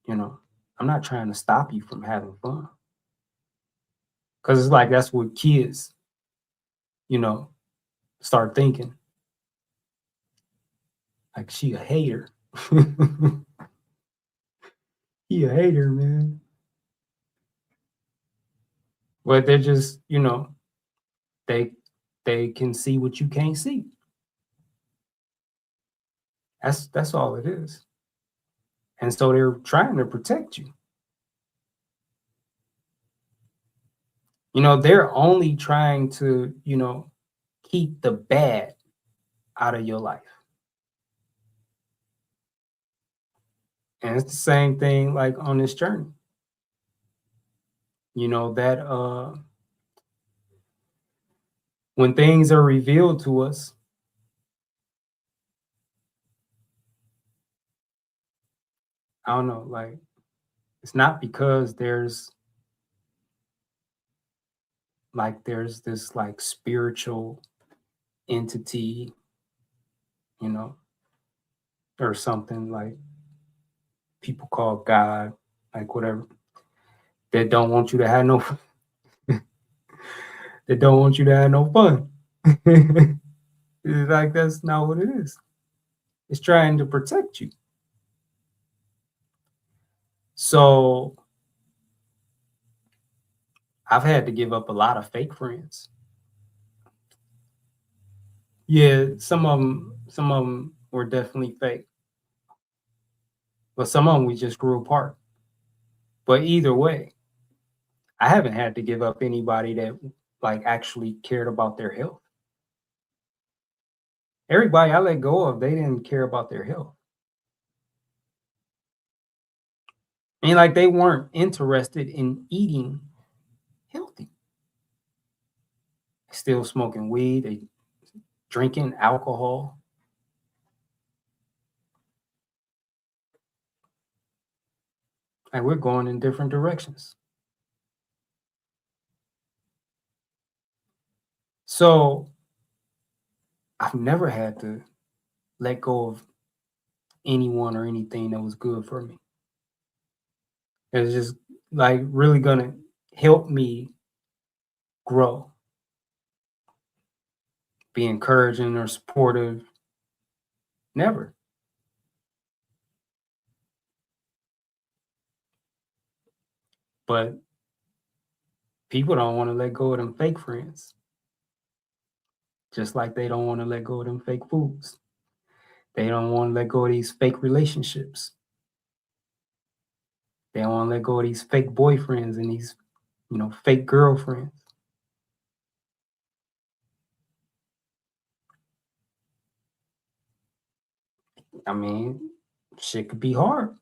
you know I'm not trying to stop you from having fun, because it's like that's what kids, you know start thinking, like, she a hater. He a hater, man. But they're just, They they can see what you can't see. That's all it is. And so they're trying to protect you. They're only trying to, keep the bad out of your life. And it's the same thing like on this journey. That when things are revealed to us, I don't know, like it's not because there's this like spiritual entity, you know, or something like people call God, like whatever, that don't want you to have no that don't want you to have no fun. It's like that's not what it is. It's trying to protect you. So I've had to give up a lot of fake friends. Yeah, some of them were definitely fake, but some of them we just grew apart. But either way, I haven't had to give up anybody that like actually cared about their health. Everybody I let go of, they didn't care about their health. I mean, like they weren't interested in eating healthy. Still smoking weed, they drinking alcohol. And we're going in different directions. So I've never had to let go of anyone or anything that was good for me. It's just like really gonna help me grow, be encouraging or supportive. Never. But people don't want to let go of them fake friends, just like they don't want to let go of them fake foods. They don't want to let go of these fake relationships. They don't want to let go of these fake boyfriends and these, fake girlfriends. I mean, shit could be hard.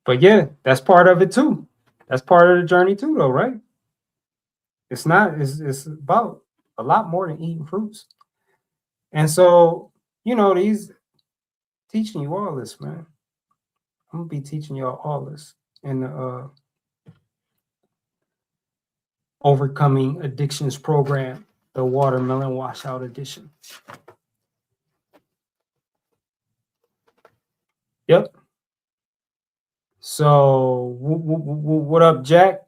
But yeah, that's part of it too. That's part of the journey too, though, right? It's not, it's about a lot more than eating fruits. And so, these teaching you all this, man. I'm gonna be teaching y'all all this in the Overcoming Addictions program, the Watermelon Washout Edition. Yep. So, what up, Jack?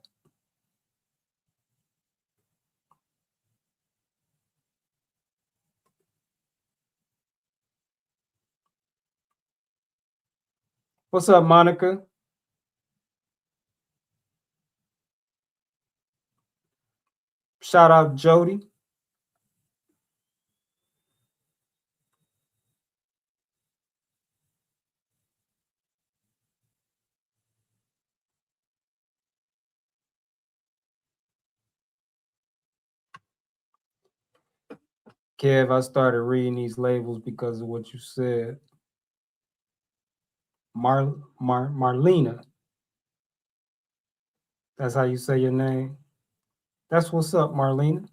What's up, Monica? Shout out Jody. Kev, I started reading these labels because of what you said. Marlena. That's how you say your name. That's what's up, Marlena.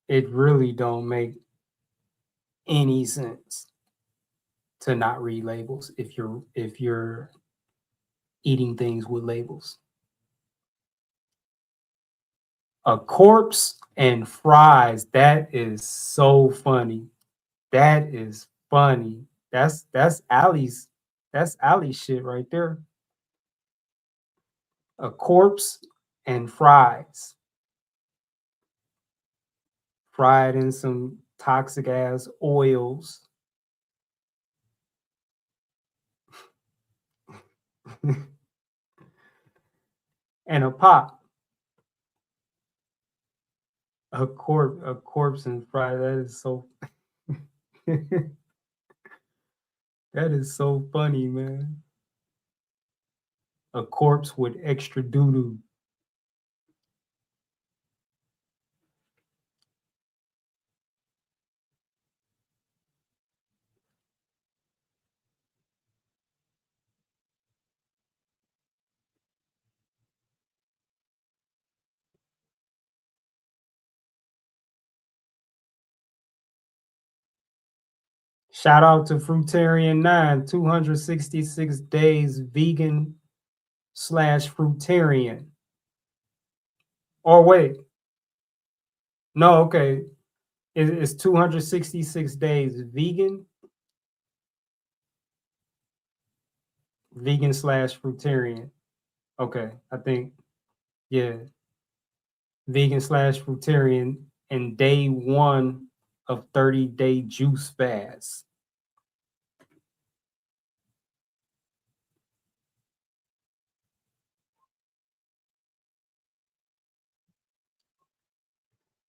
It really don't make any sense to not read labels if you're eating things with labels. A corpse and fries. That is so funny. That is funny. That's Allie's shit right there. A corpse and fries. Fried in some toxic ass oils. And a pop, a corpse and fry. That is so that is so funny, man. A corpse with extra doo-doo. Shout out to Fruitarian 9, 266 days vegan slash fruitarian. Or wait, no, okay. It's 266 days vegan slash fruitarian. Okay, I think, yeah, vegan slash fruitarian, and day one of 30-day juice fast.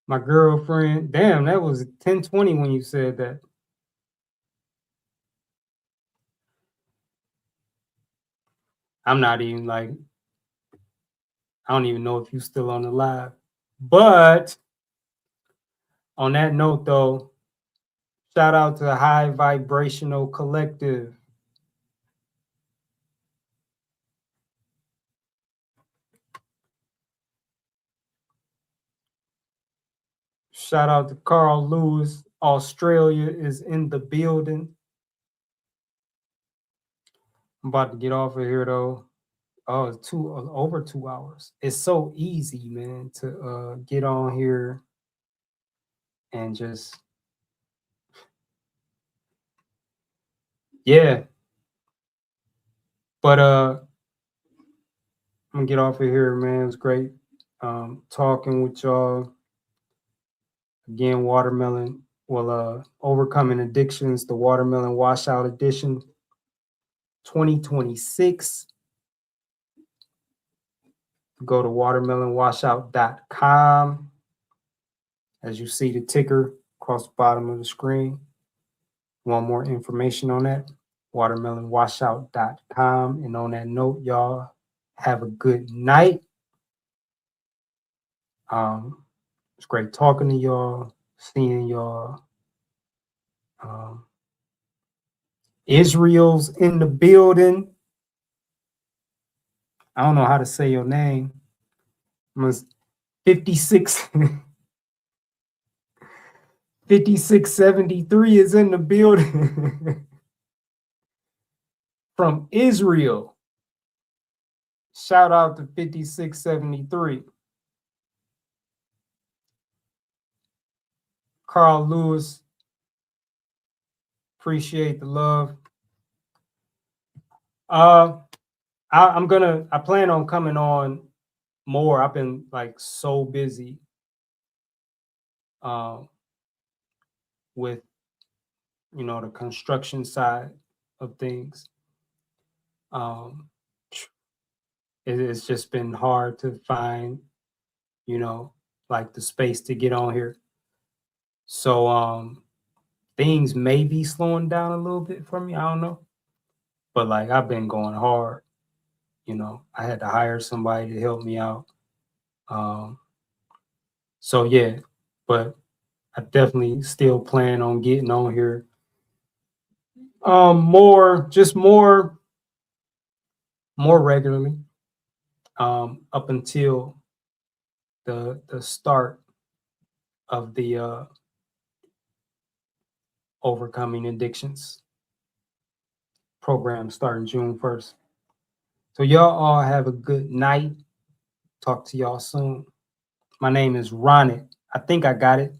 My girlfriend, damn, that was 10:20 when you said that. I'm not even like, I don't even know if you still on the live. But on that note, though, shout out to the High Vibrational Collective. Shout out to Carl Lewis. Australia is in the building. I'm about to get off of here though. Oh, it's over 2 hours. It's so easy, man, to get on here and just, yeah. But I'm gonna get off of here, man. It was great talking with y'all. Again, watermelon. Well, overcoming addictions, the watermelon washout edition, 2026. Go to watermelonwashout.com. As you see the ticker across the bottom of the screen. Want more information on that? Watermelonwashout.com. And on that note, y'all have a good night. It's great talking to y'all, seeing y'all. Israel's in the building. I don't know how to say your name. It was 56 5673 is in the building from Israel. Shout out to 5673. Carl Lewis, appreciate the love. I plan on coming on more. I've been like so busy with the construction side of things. It's just been hard to find like the space to get on here. So things may be slowing down a little bit for me. I don't know. But like I've been going hard. I had to hire somebody to help me out. So yeah, but I definitely still plan on getting on here. More regularly. Up until the start of the overcoming addictions program starting June 1st. So y'all all have a good night. Talk to y'all soon. My name is Ronit. I think I got it.